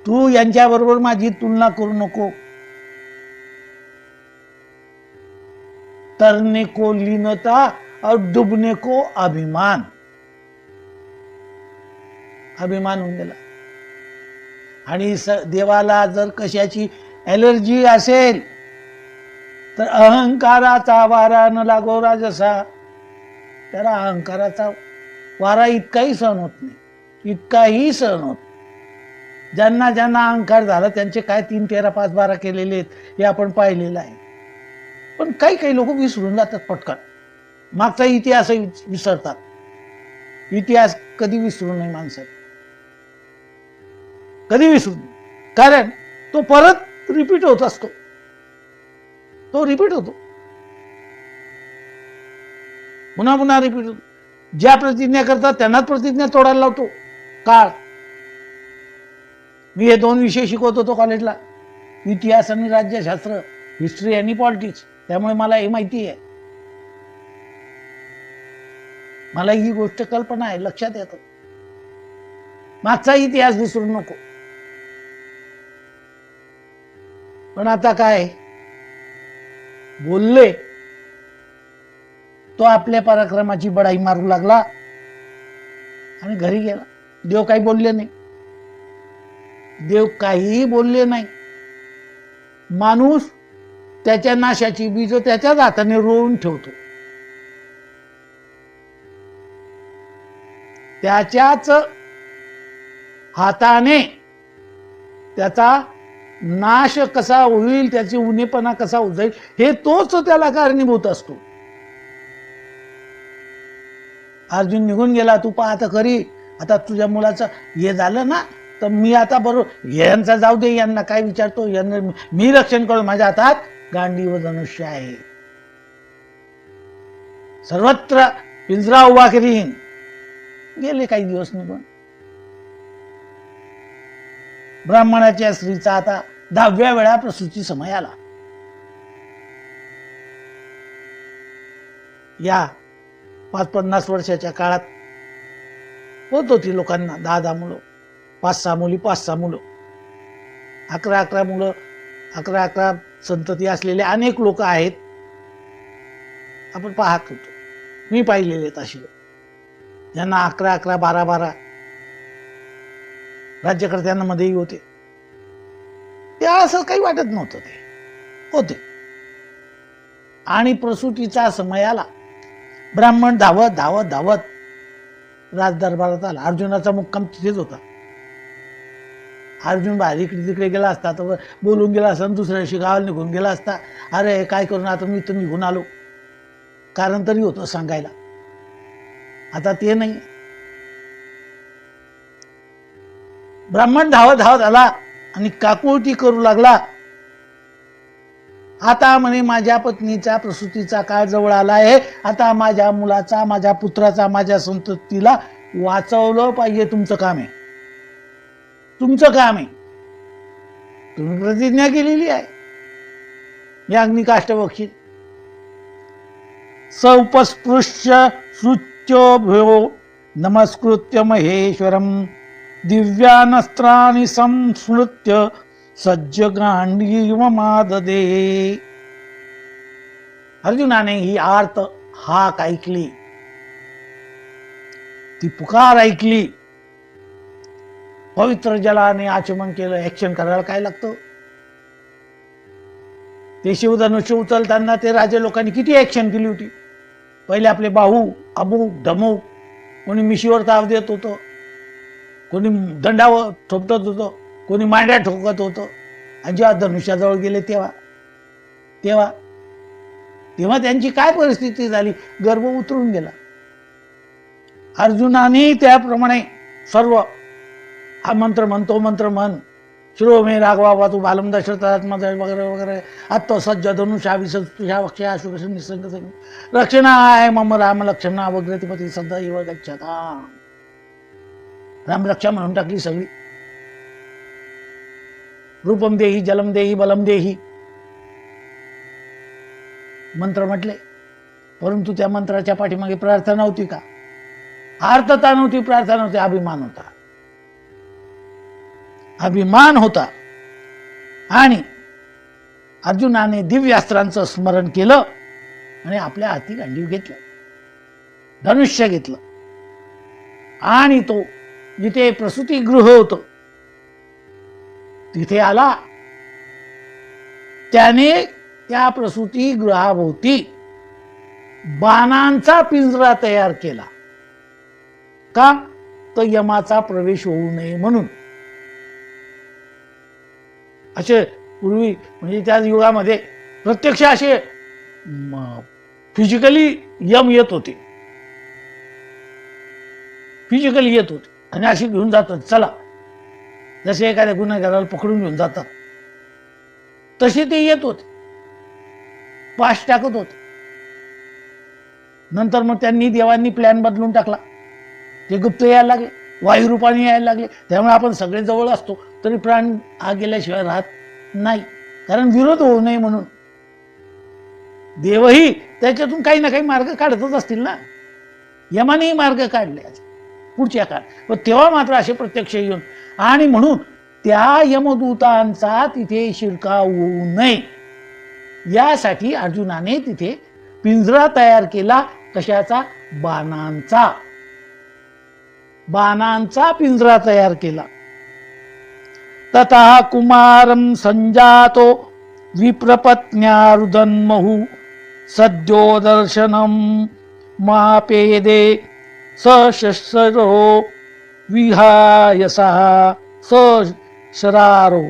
तू यांच्या बरोबर माझी तुलना करू नको. तरने को लीनता और डुबने को अभिमान. अभिमान होऊन गेला. आणि देवाला जर कशाची ॲलर्जी असेल तर अहंकाराचा वारा न लागो राजसा. त्याला अहंकाराचा वारा इतकाही सहन होत नाही, इतकाही सहन होत. ज्यांना ज्यांना अहंकार झाला त्यांचे काय 3, 13, 5, 12 केलेले आहेत हे आपण पाहिलेलं आहे. पण काही काही लोक विसरून जातात पटकन. मागचा इतिहास विसरतात. इतिहास कधी विसरू नये माणसाने, कधी विसरू नये. कारण तो परत रिपीट होत असतो. तो रिपीट होतो, पुन्हा पुन्हा रिपीट होतो. ज्या प्रतिज्ञा करतात त्यांनाच प्रतिज्ञा तोडायला लावतो काळ. मी हे 2 विषय शिकवत होतो कॉलेजला, इतिहास आणि राज्यशास्त्र, हिस्ट्री आणि पॉलिटिक्स. त्यामुळे मला हे माहिती आहे. मला ही गोष्ट कल्पना आहे, लक्षात येतं. मागचा इतिहास विसरू नको. पण आता काय बोलले, तो आपल्या पराक्रमाची बडाई मारू लागला आणि घरी गेला. देव काही बोलले नाही. देव काहीही बोलले नाही. माणूस त्याच्या नाशाची बीज त्याच्याच हाताने रोवून ठेवतो. त्याच्याच हाताने त्याचा नाश कसा होईल, त्याची उणेपणा कसा जाईल हे तोच त्याला कारणीभूत असतो. अर्जुन निघून गेला. तू पाहता खरी, आता तुझ्या मुलाचं हे झालं ना, तर मी आता बरोबर यांचा जाऊ दे, यांना काय विचारतो, यांना मी रक्षण करू. माझ्या हातात गांडीव धनुष्य आहे, सर्वत्र पिंजरा उभा करीन. गेले काही दिवस निघून. ब्राह्मणाच्या स्त्रीचा आता 10व्या वेळा प्रसूती समय आला. या 50 वर्षाच्या काळात होत होती लोकांना 10 मुलं, 5-6 मुली, 5-6 मुलं, 11 मुलं, 11 संतती असलेले अनेक लोक आहेत. आपण पाहत होतो, मी पाहिलेले आहेत अशी लोक, ज्यांना 11, 12 राज्यकर्त्यांमध्येही होते. ते असं काही वाटत नव्हतं, ते होते. आणि प्रसूतीचा समय आला. ब्राह्मण धावत धावत धावत राजदरबारात आला. अर्जुनाचा मुक्काम तिथेच होता. अर्जुन बाहेर इकडे तिकडे गेला असता तर बोलून गेला असता, दुसऱ्या दिवशी गावाला निघून गेला असता. अरे काय करून आता मी तर निघून आलो, कारण तरी होतं सांगायला. आता ते नाही. ब्राह्मण धावत धावत आला आणि काकुळती करू लागला. आता म्हणे माझ्या पत्नीचा प्रसूतीचा काळ जवळ आला आहे. आता माझ्या मुलाचा, माझ्या पुत्राचा, माझ्या संततीला वाचवलं पाहिजे. तुमचं काम आहे, तुमचं काम आहे. तुम्ही प्रतिज्ञा केलेली आहे. या अग्निकाष्ठबक्षी सौपस्पृश्य सुच्योभ्यो नमस्कृत्य महेश्वरम दिव्यानस्त्राणि संस्मृत्य सज्जगांडीव माददे. अर्जुनाने ही आर्त हाक ऐकली, ती पुकार ऐकली. पवित्र जलाने आचमन केलं. ऍक्शन करायला काय लागतं? ते शिवधनुष्य उचलताना ते राजे लोकांनी किती ऍक्शन केली होती. पहिले आपले बाहू अमुक ढमुक, कोणी मिशीवर ताव देत होतं, कोणी दंडावर ठोकत होतं, कोणी मांड्या ठोकत होतं. आणि जेव्हा धनुष्याजवळ गेले तेव्हा तेव्हा तेव्हा त्यांची काय परिस्थिती झाली? गर्भ उतरून गेला. अर्जुनाने त्याप्रमाणे सर्व हा मंत्र म्हण, तो मंत्र म्हण, शिरो मे राघवा तू बालम दशरथात्मा वगैरे वगैरे, आत्ता सज्ज धनुषा विसृष्या वक्ष्या शुभ्र निसंग रक्षणाय मम राम लक्ष्मणा वग्रतिपती सदैव गच्छता. राम रक्षा म्हणून टाकली सगळी. रूपम देही, जलम देही, बलम देही मंत्र म्हटले. परंतु त्या मंत्राच्या पाठीमागे प्रार्थना होती का? आर्तता नव्हती, प्रार्थना नव्हती, अभिमान होता. अभिमान होता. आणि अर्जुनाने दिव्यास्त्रांचं स्मरण केलं आणि आपल्या हाती गांडीव घेतलं, धनुष्य घेतलं. आणि तो जिथे प्रसूतीगृह होतं तिथे आला. त्याने त्या प्रसूतीगृहाभोवती बाणांचा पिंजरा तयार केला. का? तर यमाचा प्रवेश होऊ नये म्हणून. असे पूर्वी म्हणजे त्या युगामध्ये प्रत्यक्ष असे फिजिकली यम येत होते, फिजिकली येत होते आणि अशी घेऊन जातात. चला, जसे एखाद्या गुन्हेगाराला पकडून घेऊन जातात तसे ते येत होते, पाश टाकत होते. नंतर मग त्यांनी देवांनी प्लॅन बदलून टाकला. ते गुप्त यायला लागले, वायुरूपाने यायला लागले. त्यामुळे आपण सगळे जवळ असतो तरी प्राण हा गेल्याशिवाय राहत नाही, कारण विरोध होऊ नये म्हणून. देवही त्याच्यातून काही ना काही मार्ग काढतच असतील ना. यमानेही मार्ग काढले पुढच्या काळात, पण तेव्हा मात्र असे प्रत्यक्ष येऊन. आणि म्हणून त्या यमदूतांचा तिथे शिरकाव होऊ नये यासाठी अर्जुनाने तिथे पिंजरा तयार केला. कशाचा? बाणांचा. बाणांचा पिंजरा तयार केला. तथा कुमारं संजातो विप्रपत्न्या रुदन्महु सद्यो दर्शनं मापेदे सशस्रो विहायसः सशरारो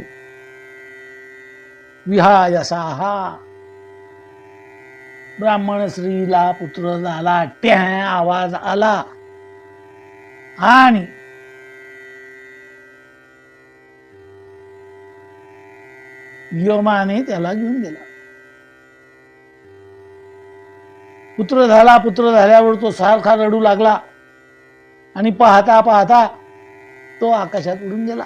विहायसः. ब्राह्मण स्त्रीला पुत्र झाला. ट्या आवाज आला. आणि यमाने त्याला घेऊन गेला. पुत्र झाला. पुत्र झाल्यावर तो सारखा रडू लागला आणि पाहता पाहता तो आकाशात उडून गेला.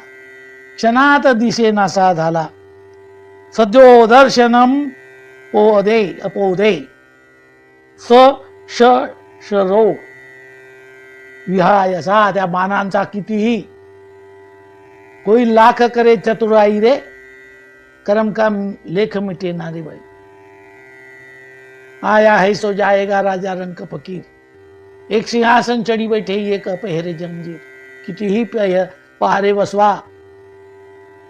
क्षणात दिसे नासा झाला. सद्यो दर्शनम पोदे अपोदे स श शरो विहायसा. त्या बाणांचा कितीही कोई लाख करे चतुराई रे, कर्म का लेख मिटे नारे बाई. आया है सो जाएगा राजा रंक फकीर, एक सिंहासन चढी बैठे एक पहेरे जंजीर. कितीही पहारे बसवा,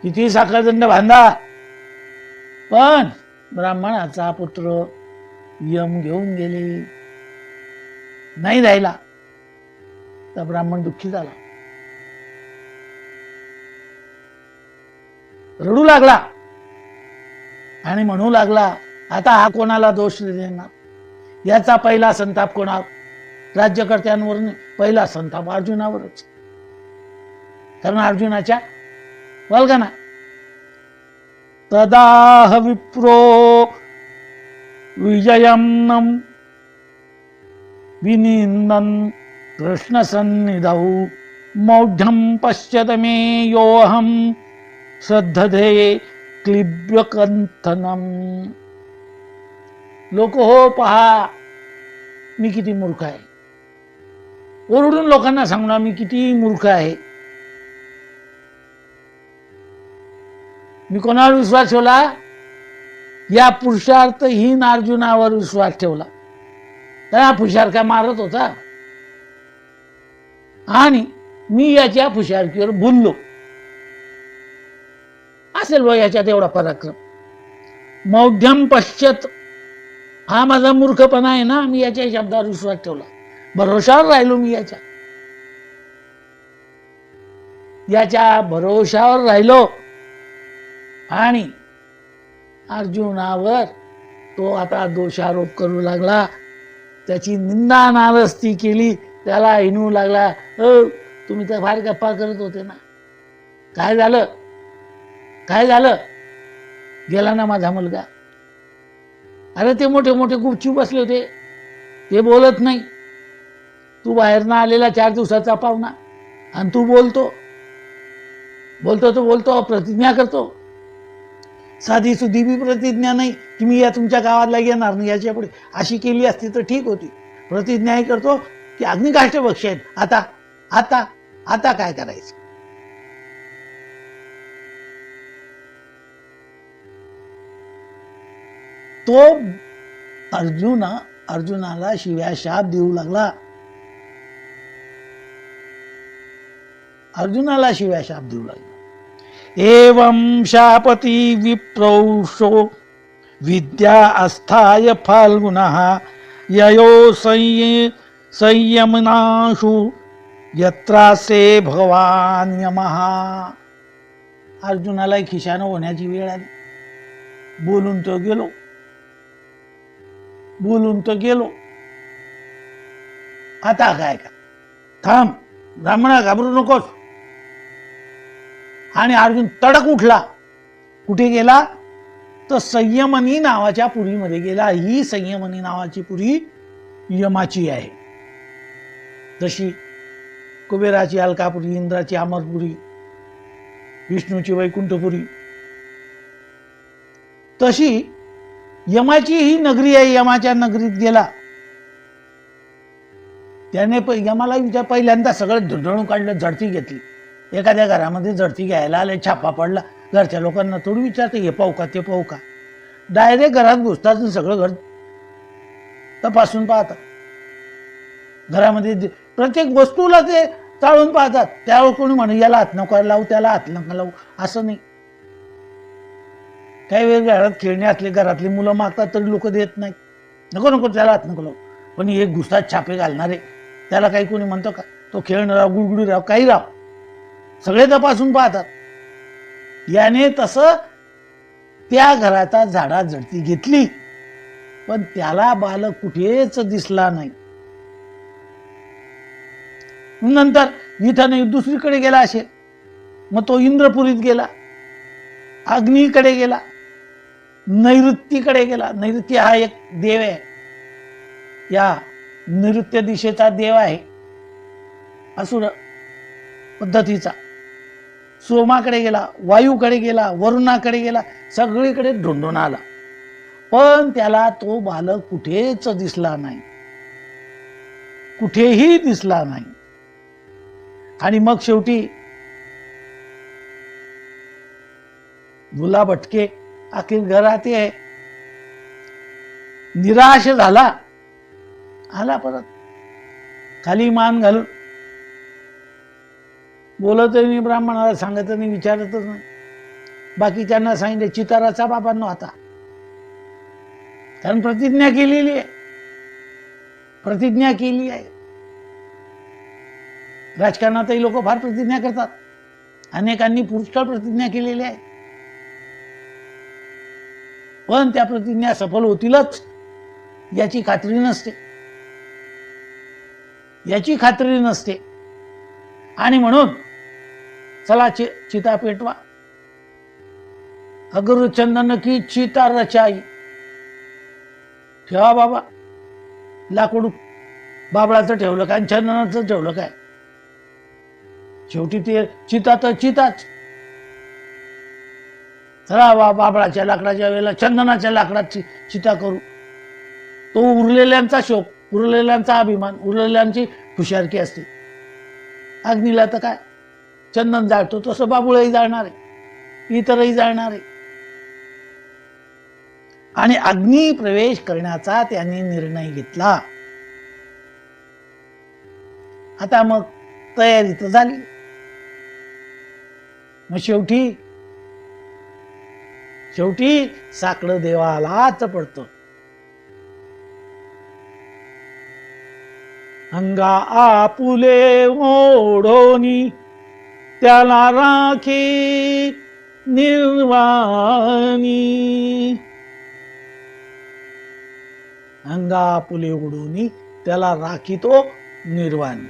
कितीही साखरदंड बांधा, पण ब्राह्मणाचा पुत्र यम घेऊन गेले. नाही राहिला तर ब्राह्मण दुःखी झाला, रडू लागला आणि म्हणू लागला, आता हा कोणाला दोष देणार? याचा पहिला संताप कोणावर? राज्यकर्त्यांवर नाही, पहिला संताप अर्जुनावरच. कारण अर्जुनाच्या वल्गना. तदाह विप्रो विजयम विनिंदन कृष्ण सन्निधौ मौढ्यम पश्यत मे योऽहं श्रद्धते क्लिब्यकंथनम. लोक हो पहा मी किती मूर्ख आहे. ओरडून लोकांना सांगणार मी किती मूर्ख आहे. मी कोणावर विश्वास ठेवला? या पुरुषार्थहीन अर्जुनावर विश्वास ठेवला. त्या पुरुषार्थ मारत होता आणि मी याच्या पुरुषार्थीवर भुललो. असेल व याच्यात एवढा पराक्रम. मौढ्यम पश्चात, हा माझा मूर्खपणा आहे ना. मी याच्या शब्दावर विश्वास ठेवला, भरोशावर राहिलो मी याच्या भरोशावर राहिलो. आणि अर्जुनावर तो आता दोषारोप करू लागला, त्याची निंदा नारस्ती केली, त्याला हिणू लागला. तुम्ही तर फार गप्पा करत होते ना, काय झालं? काय झालं? गेला ना माझा मुलगा. अरे ते मोठे मोठे गुपचूप बसले होते, ते बोलत नाही. तू बाहेरनं आलेला 4 दिवसाचा पाहुणा आणि तू बोलतो प्रतिज्ञा करतो. साधी सुधी बी प्रतिज्ञा नाही की मी या तुमच्या गावाला येणार नाही याच्या पुढे. अशी केली असती तर ठीक होती. प्रतिज्ञाही करतो की अग्निकाष्ठ बक्षी आहेत. आता आता आता काय करायचं? तो अर्जुनाला शिव्या शाप देऊ लागला. अर्जुनाला शिव्या शाप देऊ लागला. एवं शापती विप्रौषो विद्या अस्थाय फाल्गुनः ययो संयमनाशु यत्रासे भगवान यमः. अर्जुनाला खिशानं होण्याची वेळ आली. बोलून तो गेलो. आता काय का? थांब ब्राह्मणा, घाबरू नकोस. आणि अर्जुन तडक उठला. कुठे गेला? तर संयमनी नावाच्या पुरीमध्ये गेला. ही संयमनी नावाची पुरी यमाची आहे. जशी कुबेराची अलकापुरी, इंद्राची अमरपुरी, विष्णूची वैकुंठपुरी, तशी यमाची ही नगरी आहे. यमाच्या नगरीत गेला. त्याने यमाला विचार पहिल्यांदा सगळं धुंडळून काढलं, झडती घेतली. एखाद्या घरामध्ये झडती घ्यायला आले, छापा पडला, घरच्या लोकांना थोडी विचारते हे पाहू का ते पाहू का. डायरेक्ट घरात घुसतात, सगळं घर तपासून पाहतात. घरामध्ये प्रत्येक वस्तूला ते चाळून पाहतात. त्यावर कोणी म्हणे याला हात नको लावू, त्याला हात नका लावू, असं नाही. काही वेळ घरात खेळणे असले, घरातली मुलं मागतात तरी लोक देत नाही. नको त्याला हात नको लावू. पण हे घुसतात छापे घालणारे, त्याला काही कोणी म्हणतो का? तो खेळणं राव, गुडगुडी राव, काही राव, सगळे तपासून पाहतात. याने तसं त्या घराचा झाडा झडती घेतली, पण त्याला बालक कुठेच दिसला नाही. नंतर इथं नाही दुसरीकडे गेला असेल, मग तो इंद्रपुरीत गेला, अग्नीकडे गेला, नैऋत्येकडे गेला. नैऋत्य हा एक देव आहे, या नैऋत्य दिशेचा देव आहे असुर पद्धतीचा. सोमाकडे गेला, वायूकडे गेला, वरुणाकडे गेला, सगळीकडे ढोंढून आला, पण त्याला तो बालक कुठेच दिसला नाही, कुठेही दिसला नाही. आणि मग शेवटी भुला भटके अखेर घरात आहे, निराश झाला, आला परत खाली मान घालून. बोलतही नाही, ब्राह्मणाला सांगत नाही, विचारतच नाही. बाकीच्यांना सांगितले चिताराचा बाबांनो आता, कारण प्रतिज्ञा केलेली आहे, प्रतिज्ञा केली आहे. राजकारणातही लोक फार प्रतिज्ञा करतात, अनेकांनी पुष्कळ प्रतिज्ञा केलेली आहे, पण त्या प्रतिज्ञा सफल होतीलच याची खात्री नसते, याची खात्री नसते. आणि म्हणून चला चिता पेटवा. अगर चंदन की चिता रचाई, ठेवा बाबा. लाकूड बाबळाचं ठेवलं काय, चंदनाचं ठेवलं काय, शेवटी ते चिता तर चिताच. चला बाबळाच्या लाकडाच्या वेळेला चंदनाच्या लाकडाची चिता करू. तो उरलेल्यांचा शोक, उरलेल्यांचा अभिमान, उरलेल्यांची हुशारकी असते. अग्नीला तर काय चंदन जाळतो तसं बाबुळही जाळणार आहे, इतरही जाळणार आहे. आणि अग्नी प्रवेश करण्याचा त्यांनी निर्णय घेतला. आता मग तयारी तर झाली. मग शेवटी साकडं देवालाच पडतं. अंगा आपुले मोडोनी त्याला राखी निर्वाणी. अंगा आपुले ओढोनी त्याला राखी तो निर्वाणी.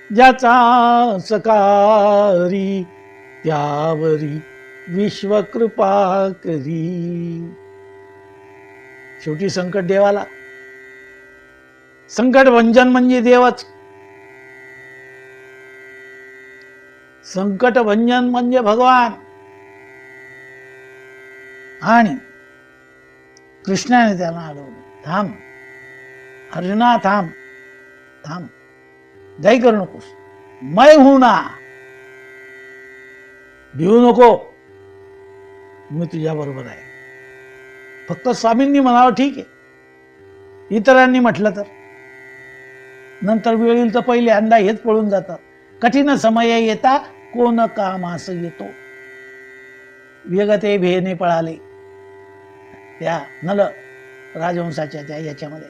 ज्याचा सकारी त्यावरी विश्वकृपा करी. शेवटी संकट देवाला. संकट भंजन म्हणजे देवच. संकट भंजन म्हणजे भगवान. आणि कृष्णाने त्याला अडवलं, थांब अर्जुना, थांब थांब, दय करू नकोस, मैं हूं ना, भिवू नको, मी तुझ्या बरोबर आहे. फक्त स्वामींनी म्हणावं ठीक आहे, इतरांनी म्हटलं तर नंतर वेळ येईल तर पहिले अंदा हेच पळून जातात. कठीण समय येता कोण कामास येतो. वेगते भेने पळाले त्या नल राजवंशाच्या त्या याच्यामध्ये.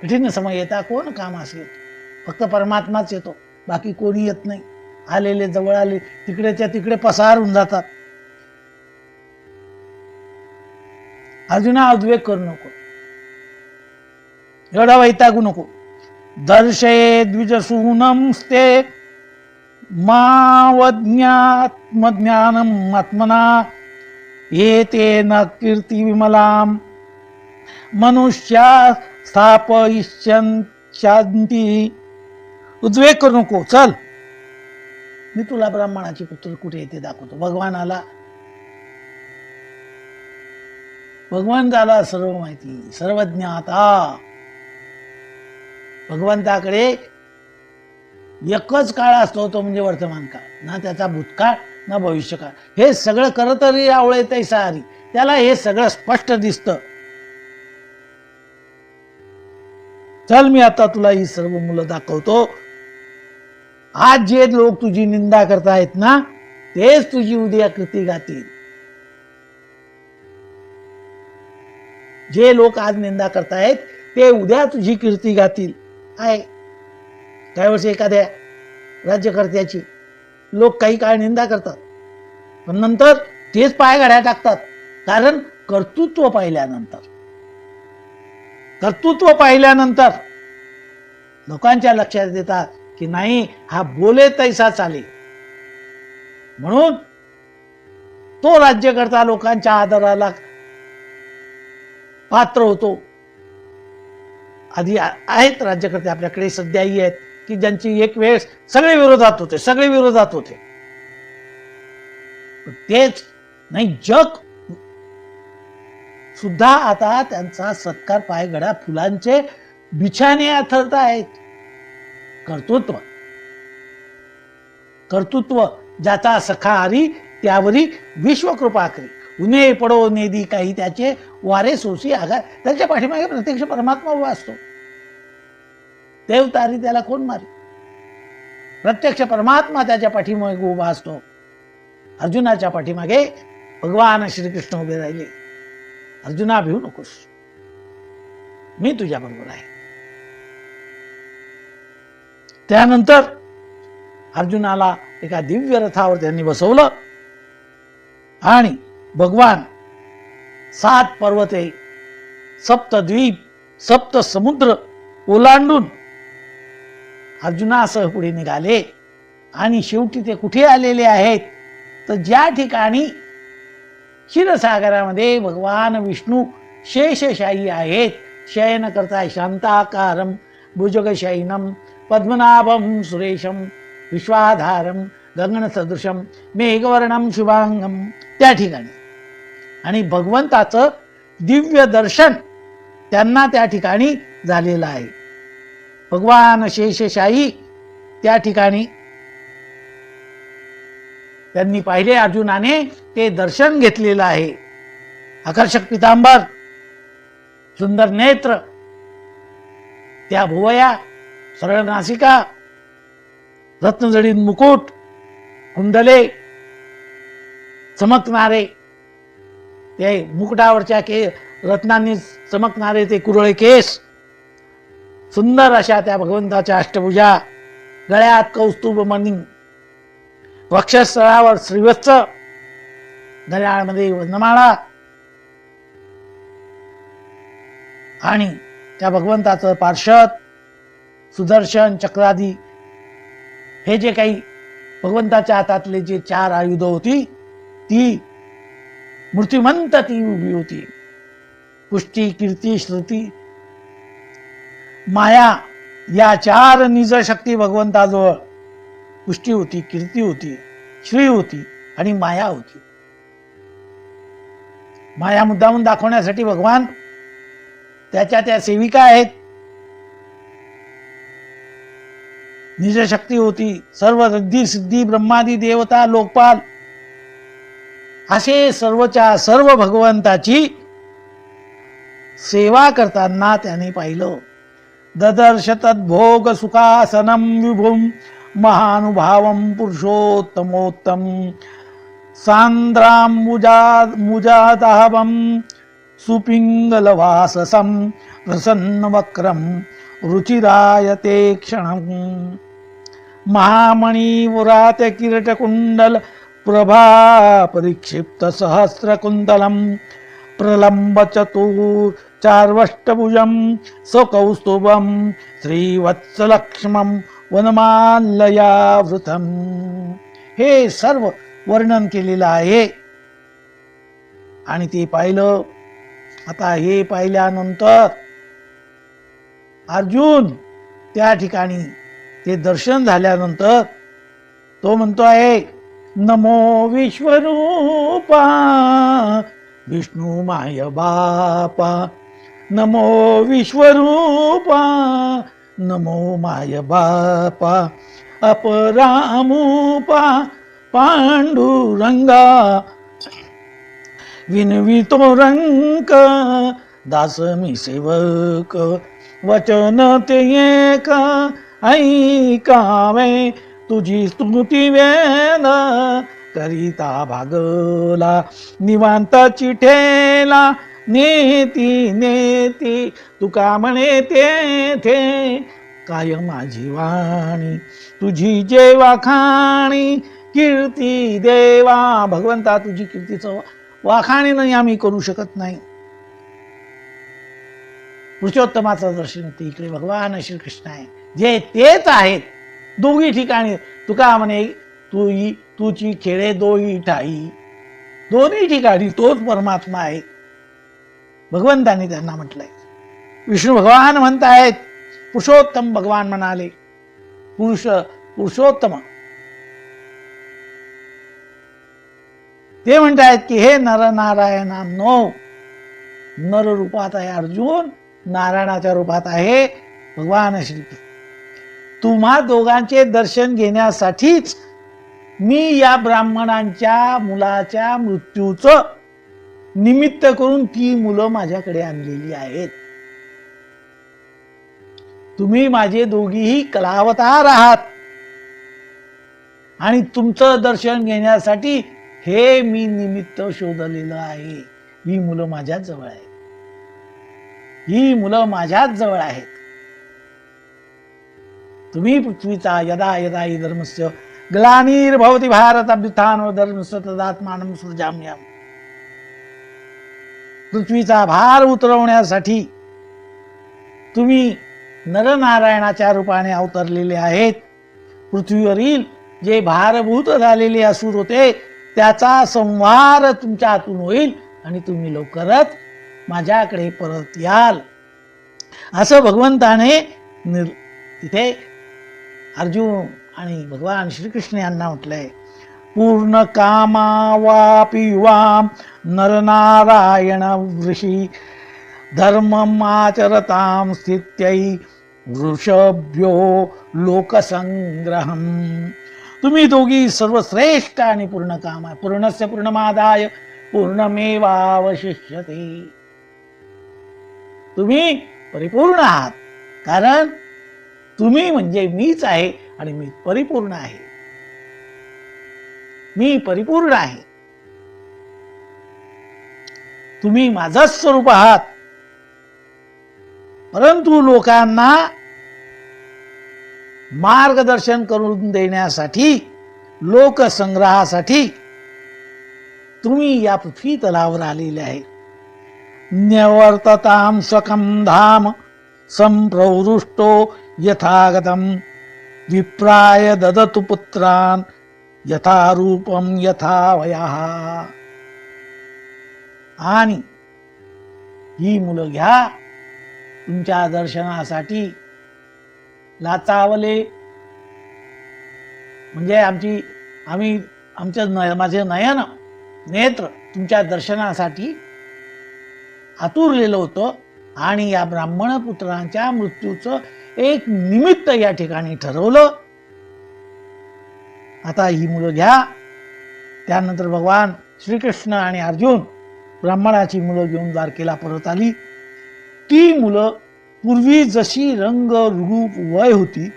कठीण समय येता कोण कामास येतो. फक्त परमात्माच येतो, बाकी कोणी येत नाही. आलेले जवळ आले तिकडेच्या तिकडे पसार होऊन जातात. अर्जुना उद्वेग करू नको, एवढा वैतागू नको. दर्शये द्विजसूनमस्ते मावज्ञात्मज्ञानम आत्मना एतेन कीर्ती विमलाम मनुष्या स्थापयिष्यन्ति. उद्वेग करू नको, चल मी तुला ब्राह्मणाची पुत्र कुठे येते दाखवतो. भगवान आला, भगवान झाला सर्व माहिती, सर्वज्ञाता. भगवंताकडे एकच काळ असतो, तो म्हणजे वर्तमान काळ. ना त्याचा भूतकाळ ना भविष्यकाळ. हे सगळं करत तरी आवळे तैसा हरी. त्याला हे सगळं स्पष्ट दिसतं. चल मी आता तुला ही सर्व मुलं दाखवतो. आज जे लोक तुझी निंदा करतायत ना, तेच तुझी उद्या कीर्ती गातील. जे लोक आज निंदा करतायत ते उद्या तुझी कीर्ती गातील. आहे काही वर्ष एखाद्या राज्यकर्त्याची लोक काही काळ निंदा करतात, पण नंतर तेच पायघड्या टाकतात. कारण कर्तृत्व पाहिल्यानंतर लोकांच्या लक्षात येतात की नाही, हा बोले तैसा चाले, म्हणून तो राज्यकर्ता लोकांच्या आदराला पात्र होतो. आधी आहेत राज्यकर्ते आपल्याकडे, सध्याही आहेत, की ज्यांची एक वेळ सगळे विरोधात होते. तेच नाही, जग सुद्धा आता त्यांचा सत्कार पायघडा फुलांचे बिछाने अथरत आहेत. कर्तृत्व ज्याचा सखा हरी त्यावरी विश्वकृपा करी, उन्हे पडो नेदी काही त्याचे वारे सोसी आघात. त्याच्या पाठीमागे प्रत्यक्ष परमात्मा उभा असतो. देव तारी त्याला कोण मारी? प्रत्यक्ष परमात्मा त्याच्या पाठीमागे उभा असतो. अर्जुनाच्या पाठीमागे भगवान श्रीकृष्ण उभे राहिले. अर्जुना भिवू नकोस, मी तुझ्या बरोबर आहे. त्यानंतर अर्जुनाला एका दिव्य रथावर त्यांनी बसवलं आणि भगवान 7 पर्वते, 7 द्वीप, 7 समुद्र ओलांडून अर्जुनासह पुढे निघाले. आणि शेवटी ते कुठे आलेले आहेत? तर ज्या ठिकाणी क्षीरसागरामध्ये भगवान विष्णू शेषशायी आहेत. शयन करताय शांताकारम भुजगशयनम पद्मनाभम सुरेशम विश्वाधारम गगन सदृशम मेघवर्णम शुभांगम, त्या ठिकाणी. आणि भगवंताचं दिव्य दर्शन त्यांना त्या ठिकाणी झालेलं आहे. भगवान शेषशायी त्या ठिकाणी त्यांनी पाहिले. अर्जुनाने ते दर्शन घेतलेलं आहे. आकर्षक पितांबर, सुंदर नेत्र, त्या भुवया, सरळ नासिका, रत्नजडीत मुकुट, कुंडले चमकणारे, ते मुकुटावरच्या रत्नांनी चमकणारे ते कुरळे केस, सुंदर अशा त्या भगवंताच्या अष्टभुजा, गळ्यात कौस्तुभ मणी, वक्षस्थळावर श्रीवत्स, घड्याळमध्ये वनमाळा, आणि त्या भगवंताचं पार्श्वद, सुदर्शन चक्रादी, हे जे काही भगवंताच्या हातातले जे 4 आयुध होती, ती मूर्तिमंत ती उभी होती. पुष्टी, कीर्ती, श्रुती, माया या 4 निज शक्ती भगवंताजवळ. पुष्टी होती, कीर्ती होती, श्री होती आणि माया होती. माया मुद्दामून दाखवण्यासाठी भगवान त्याच्या त्या सेविका आहेत. निजशक्ती होती, सर्व रिद्धी सिद्धी ब्रह्मादी देवता लोकपाल असे सर्वच्या सर्व भगवंताची सेवा करताना त्याने पाहिलं. ददर्श तद्भोग सुखासनम विभुम महानुभावम पुरुषोत्तमोत्तम सांद्राम्बुजादाहवम सुपिंगलवाससम प्रसन्नवक्रम रुचिरायते क्षणम महामणिपुरात किरीटकुंडल प्रभा परिक्षिप्त सहस्रकुंतलम प्रलंब चार्वष्टभुजम सकौस्तुभम श्रीवत्सलक्ष्मम वनमालयावृतम. हे सर्व वर्णन केलेलं आहे. आणि ते पाहिलं. आता हे पाहिल्यानंतर अर्जुन त्या ठिकाणी ते दर्शन झाल्यानंतर तो म्हणतो आहे, नमो विश्वरूपा विष्णू माय बापा, नमो विश्वरूपा नमो माय बापा, अपरामूपा पांडुरंगा विनवितो रंक दास मी सेवक, वचन ते एक ऐकावे तुझी स्तुती वेद करिता भागला निवांत चिठेला नेती नेती तुका म्हणे तेथे काय माझी वाणी तुझी जे वाखाणी कीर्ती देवा. भगवंता तुझी कीर्तीचं वाखाणी नाही आम्ही करू शकत नाही. पुरुषोत्तमाचं दर्शन होते. इकडे भगवान श्रीकृष्ण आहे, जे तेच आहेत दोघी ठिकाणी. तुका म्हणे तुची खेळे दोही ठाई, दोन्ही ठिकाणी तोच परमात्मा आहे. भगवंतांनी त्यांना म्हटलंय. विष्णू भगवान म्हणतायत, पुरुषोत्तम भगवान म्हणाले, पुरुषोत्तम ते म्हणतायत की हे नर नारायणांनो, नर रूपात आहे अर्जुन, नारायणाच्या रूपात आहे भगवान श्रीकृष्ण. तुम्हा दोघांचे दर्शन घेण्यासाठीच मी या ब्राह्मणांच्या मुलाच्या मृत्यूचं निमित्त करून ती मुलं माझ्याकडे आणलेली आहेत. तुम्ही माझे दोघीही कलावतार आहात आणि तुमचं दर्शन घेण्यासाठी हे मी निमित्त शोधलेलं आहे. ही मुलं माझ्याच जवळ आहेत, ही मुलं माझ्याच जवळ आहेत. तुम्ही पृथ्वीचा यदा यदा हि धर्मस्य ग्लानिर्भवति भारत अभ्युत्थानो धर्मस्य तदात्मानं सृजाम्यहम्. पृथ्वीचा भार उतरवण्यासाठी तुम्ही नरनारायणाच्या रूपाने अवतरलेले आहेत. पृथ्वीवरील जे भारभूत झालेले असुर होते त्याचा संहार तुमच्या हातून होईल आणि तुम्ही लवकरच माझ्याकडे परत याल, असं भगवंताने तिथे अर्जुन आणि भगवान श्रीकृष्ण यांना म्हटलंय. पूर्ण कामावापि युवाम नरनारायण वृषी धर्ममाचरतां स्थित्यै वृषभ्यो लोकसंग्रहम. तुम्ही दोघी सर्वश्रेष्ठ आणि पूर्ण काम आहे. पूर्णस्य पूर्णमादाय पूर्णमेवावशिष्यते. तुम्ही परिपूर्ण आहात, कारण तुम्ही म्हणजे मीच आहे आणि मी परिपूर्ण आहे. मी परिपूर्ण आहे. तुम्ही माझंच स्वरूप आहात. परंतु लोकांना मार्गदर्शन करून देण्यासाठी, लोकसंग्रहासाठी तुम्ही या पृथ्वी तलावर आलेले आहे. न्यवर्ततां स्वकं धाम संप्रवृष्टो यथागतम विप्राय ददतु पुत्रान यथा रूपम यथा वयः. आणि ही मुलं घ्या तुमच्या दर्शनासाठी. लाचावले म्हणजे माझे नयन नेत्र तुमच्या दर्शनासाठी आतुरलेलं होतं आणि या ब्राह्मण पुत्रांच्या मृत्यूचं एक निमित्त या ठिकाणी ठरवलं. आता ही मुलं घ्या. त्यानंतर भगवान श्रीकृष्ण आणि अर्जुन ब्राह्मणाची मुलं घेऊन द्वारकेला परत आली. ती मुलं पूर्वी जशी रंग रूप वय होती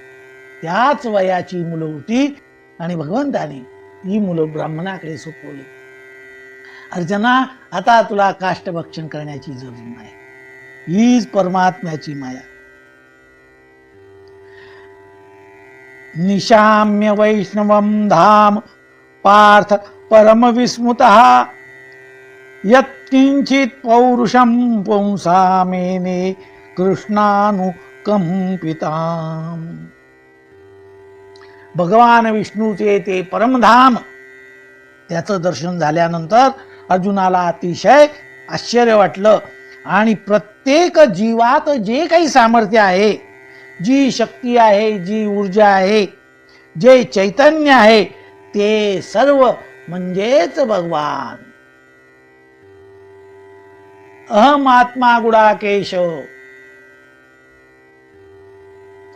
त्याच वयाची मुलं होती आणि भगवंताने ही मुलं ब्राह्मणाकडे सोपवली. अर्जुना, आता तुला काष्टभक्षण करण्याची जरूर नाही. हीच परमात्म्याची माया. निशाम्य वैष्णवं धाम पार्थ परम विस्मृतः यत्किंचित पौरुषं पुंसामेने कृष्णानुकंपिताम. भगवान विष्णूचे ते परमधाम त्याचं दर्शन झाल्यानंतर अर्जुनाला अतिशय आश्चर्य वाटलं आणि प्रत्येक जीवात जे काही सामर्थ्य आहे, जी शक्ती आहे, जी ऊर्जा आहे, जे चैतन्य आहे, ते सर्व म्हणजेच भगवान. अहम आत्मा गुडाकेश.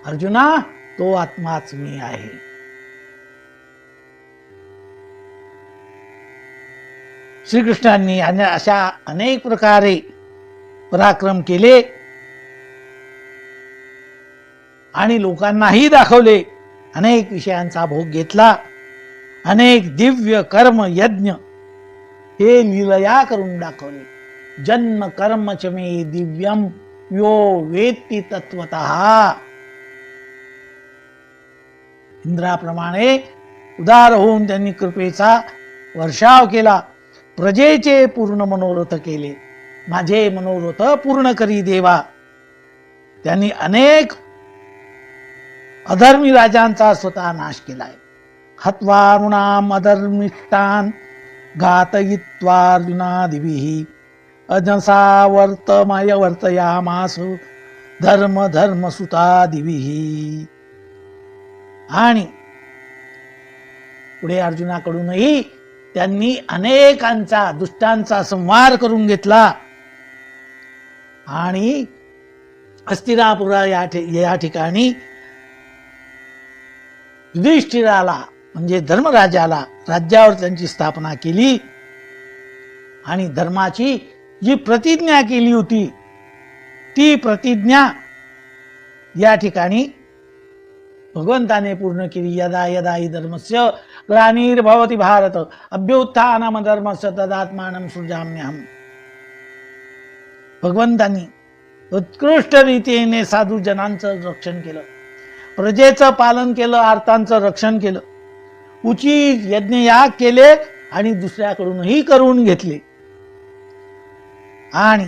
अर्जुना, तो आत्माच मी आहे. श्रीकृष्णांनी अशा अनेक प्रकारे पराक्रम केले आणि लोकांनाही दाखवले. अनेक विषयांचा भोग घेतला. अनेक दिव्य कर्म यज्ञ हे लीलया करून दाखवले. जन्म कर्म च मे दिव्यम यो वेत्ति तत्वतः. इंद्राप्रमाणे उदार होऊन त्यांनी कृपेचा वर्षाव केला. प्रजेचे पूर्ण मनोरथ केले. माझे मनोरथ पूर्ण करी देवा. त्यांनी अनेक अधर्मी राजांचा स्वतः नाश केलाय. हत्वारुणाम अधर्मिष्टान घातयित्वार्जुनादिभिः अजसा वर्तमय वर्तयामास धर्म धर्म सुतादिभिः. आणि पुढे अर्जुनाकडूनही त्यांनी अनेकांचा दुष्टांचा संहार करून घेतला आणि हस्तिनापुरा या ठिकाणी युधिष्ठिराला म्हणजे धर्मराजाला राज्यावर त्यांची स्थापना केली आणि धर्माची जी प्रतिज्ञा केली होती ती प्रतिज्ञा या ठिकाणी भगवंताने पूर्ण केली. यदा यदा हि धर्मस्य ग्लानिर्भवति भारत अभ्युत्थानम धर्मस्य तदात्मानं सृजाम्यहम्. भगवंतांनी उत्कृष्ट रीतीने साधू जनांचं रक्षण केलं, प्रजेचं पालन केलं, आर्तांचं रक्षण केलं, उचित यज्ञयाग केले आणि दुसऱ्याकडूनही करून घेतले आणि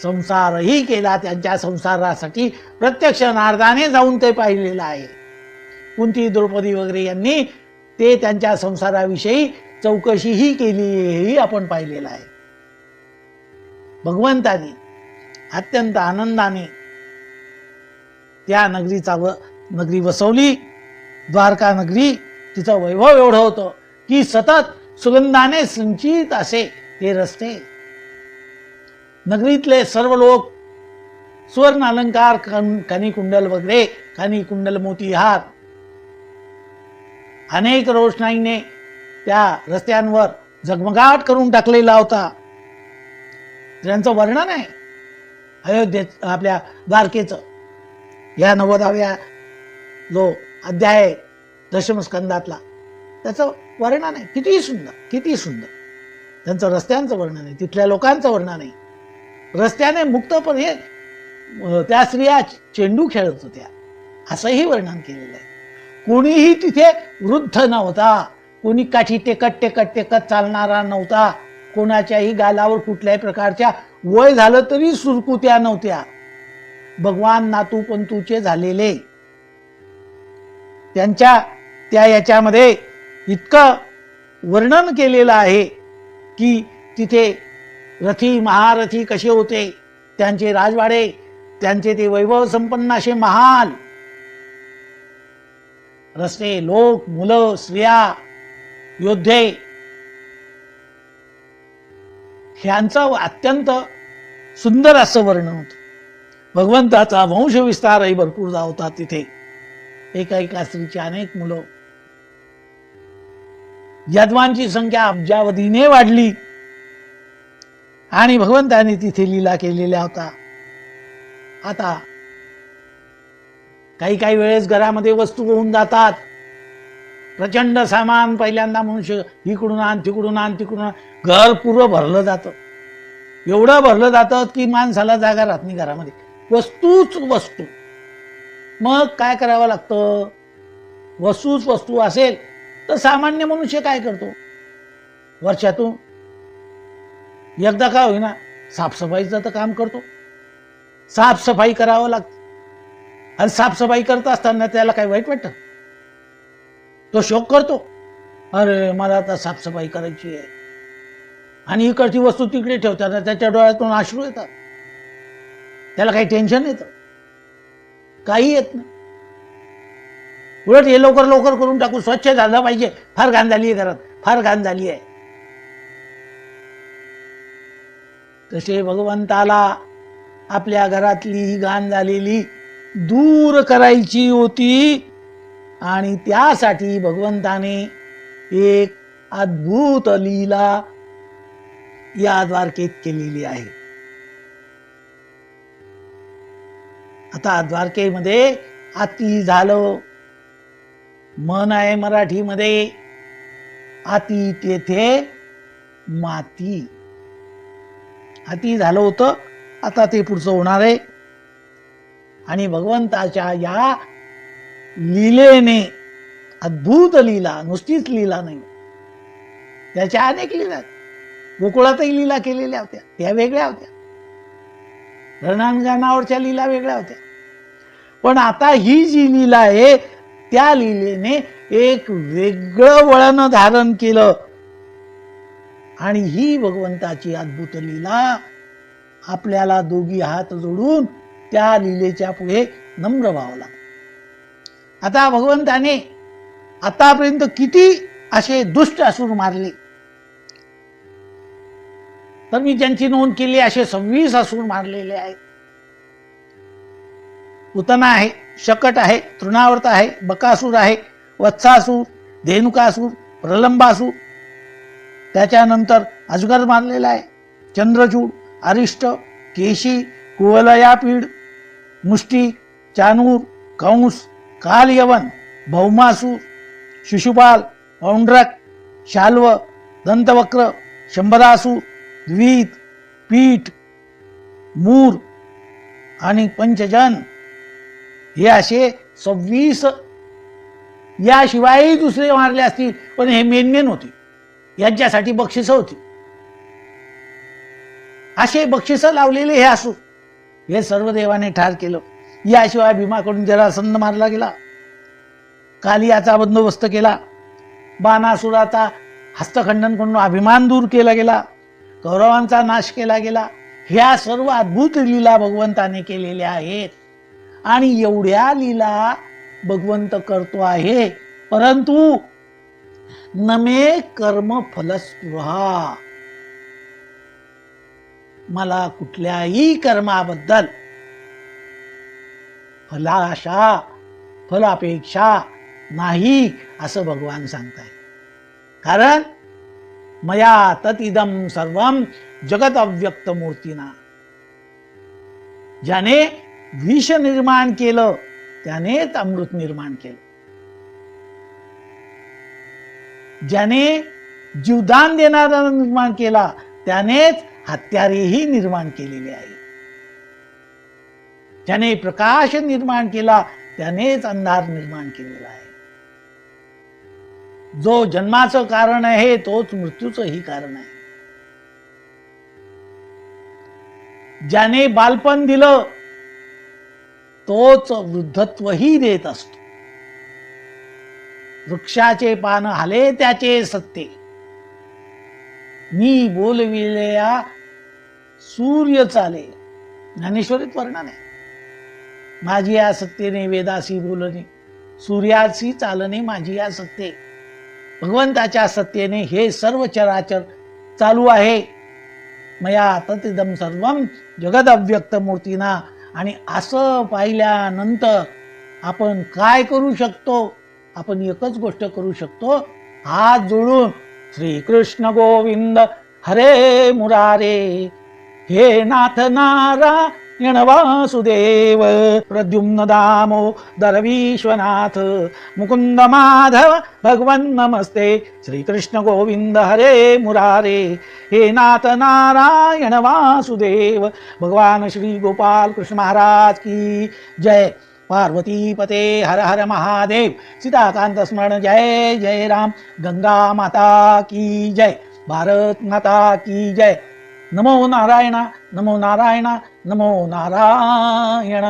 संसारही केला. त्यांच्या संसारासाठी प्रत्यक्ष नारदाने जाऊन ते पाहिलेलं आहे. कुंती, द्रौपदी वगैरे यांनी ते त्यांच्या संसाराविषयी चौकशीही केली, हेही आपण पाहिलेलं आहे. भगवंतानी अत्यंत आनंदाने त्या नगरी वसवली. द्वारका नगरी, तिचं वैभव एवढं होतं की सतत सुगंधाने सिंचित असे ते रस्ते. नगरीतले सर्व लोक सुवर्ण अलंकार, कानी कुंडल वगैरे, कानी कुंडल मोतीहार अनेक रोषणाईने त्या रस्त्यांवर झगमगाट करून टाकलेला होता. त्यांचं वर्णन आहे अयोध्येत आपल्या द्वारकेचं या 90व्या जो अध्याय आहे दशमस्कंदातला, त्याचं वर्णन आहे. किती सुंदर, किती सुंदर त्यांचं रस्त्यांचं वर्णन आहे, तिथल्या लोकांचं वर्णन आहे. रस्त्याने मुक्तपणे त्या स्त्रिया चेंडू खेळत होत्या असंही वर्णन केलेलं आहे. कोणीही तिथे वृद्ध नव्हता, कोणी काठी टेकत टेकत टेकत चालणारा नव्हता, कोणाच्याही गालावर कुठल्याही प्रकारच्या वय झालं तरी सुरकुत्या नव्हत्या. भगवान नातू पंतूचे झालेले त्यांच्या त्या याच्यामध्ये इतकं वर्णन केलेलं आहे की तिथे रथी महारथी कसे होते, त्यांचे राजवाडे, त्यांचे ते वैभव संपन्न असे महाल, रस्ते, लोक, मुलं, स्त्रिया, योद्धे, ह्यांचं अत्यंत सुंदर असं वर्णन होतं. भगवंताचा वंश विस्तारही भरपूर होता तिथे. एका स्त्रीची अनेक मुलं, यादवांची संख्या अब्जावधीने वाढली आणि भगवंताने तिथे लीला केलेल्या होता. आता काही वेळेस घरामध्ये वस्तू होऊन जातात, प्रचंड सामान पहिल्यांदा मनुष्य इकडून आण तिकडून आण तिकडून आण, घर पुरं भरलं जातं. एवढं भरलं जातं की माणसाला जागा राहत नाही घरामध्ये, वस्तूच वस्तू. मग काय करावं लागतं? वस्तूच वस्तू असेल तर सामान्य मनुष्य काय करतो? वर्षातून एकदा का होईना साफसफाईचं तर काम करतो. साफसफाई करावं लागतं आणि साफसफाई करत असताना त्याला काही वाईट वाटतं? तो शोक करतो, अरे मला आता साफसफाई करायची आहे, आणि इकडची वस्तू तिकडे ठेवताना त्याच्या डोळ्यातून अश्रू येतात. त्याला काही टेन्शन येतं? काही येत नाही. उलट हे लवकर लवकर करून टाकू, स्वच्छ झालं पाहिजे, फार घाण झाली आहे घरात, फार घाण झाली आहे. तसे भगवंताला आपल्या घरातली ही घाण झालेली दूर करायची होती आणि त्यासाठी भगवंताने एक अद्भुत लीला या द्वारकेत केलेली आहे. आता द्वारकेमध्ये अति झालं, मन आहे मराठीमध्ये, अति तेथे माती. अति झालं होतं, आता ते पुढचं होणार आहे. आणि भगवंताच्या या लीलेने, अद्भुत लीला, नुसतीच लीला नाही, त्याच्या अनेक लीला, गोकुळातही लीला केलेल्या होत्या, त्या वेगळ्या होत्या. रणांगणावरच्या लीला वेगळ्या होत्या, पण आता ही जी लीला आहे त्या लीलेने एक वेगळं वळण धारण केलं आणि ही भगवंताची अद्भुत लीला आपल्याला दोघी हात जोडून त्या लीलेच्या पुढे नम्र व्हावं लागतं. आता भगवंताने आतापर्यंत किती असे दुष्ट असुर मारले, तर मी ज्यांची नोंद केली असे 26 असुर मारलेले आहेत. पुतना आहे, शकट आहे, तृणावर्त आहे, बकासूर आहे, वत्सासूर, धेनुकासूर, प्रलंबासूर, त्याच्यानंतर अजगर मारलेला आहे, चंद्रचूड, अरिष्ट, केशी, कुवलयापीड, मुष्टी, चानूर, कंस, कालयवन, भौमासूर, शिशुपाल, पौंड्रक, शाल्व, दंतवक्र, शंभरासूर, द्वीत, पीठ, मूर आणि पंचजन, हे असे 26. याशिवायही दुसरे मारले असतील, पण हे मेन होते, यांच्यासाठी बक्षिसं होती. असे बक्षिसं लावलेले हे असू हे सर्व देवाने ठार केलं. याशिवाय भीमाकडून जरासंध मारला गेला, कालियाचा बंदोबस्त केला, बाणासुराचा हस्तखंडन करून अभिमान दूर केला गेला, कौरवांचा नाश केला गेला. ह्या सर्व अद्भुत लीला भगवंताने केलेल्या आहेत. आणि एवढ्या लीला भगवंत करतो आहे, परंतु नमे कर्म फलस्पृहा, मला कुठल्याही कर्माबद्दल फलाशा, फलापेक्षा नाही असं भगवान सांगताय. कारण मया ततिदम सर्वम जगत अव्यक्त मूर्तीना, ज्याने विष निर्माण केलं त्यानेच अमृत निर्माण केलं, ज्याने जीवदान देणारा निर्माण केला त्यानेच हत्यारेही निर्माण केलेले आहे, ज्याने प्रकाश निर्माण केला त्यानेच अंधार निर्माण केलेला आहे. जो जन्माचं कारण आहे तोच मृत्यूचंही कारण आहे. ज्याने बालपण दिलं तोच वृद्धत्वही देत असतो. वृक्षाचे पान हाले त्याचे सत्ते, मी बोलविलेया सूर्य चाले. ज्ञानेश्वरीत वर्णन आहे, माझी या सत्तेने वेदासी बोलणे, सूर्याची चालणे माझी या सत्ते. भगवंताच्या सत्तेने हे सर्व चराचर चालू आहे. मया ततिदम सर्वम जगद अव्यक्त मूर्तीना. आणि असं पाहिल्यानंतर आपण काय करू शकतो? आपण एकच गोष्ट करू शकतो, हात जोडून श्री कृष्ण गोविंद हरे मुरारे, हे नाथ नारायण वासुदेव, प्रद्युम्न दामोदर विश्वनाथ, मुकुंद माधव भगवन नमस्ते. श्री कृष्ण गोविंद हरे मुरारे, हे नाथ नारायण वासुदेव. भगवान श्री गोपाल कृष्ण महाराज की जय. पार्वती पते हर हर महादेव. सीताकांत स्मरण जय जय राम. गंगा माता की जय. भारत माता की जय. नमो नारायण, नमो नारायण, नमो नारायण.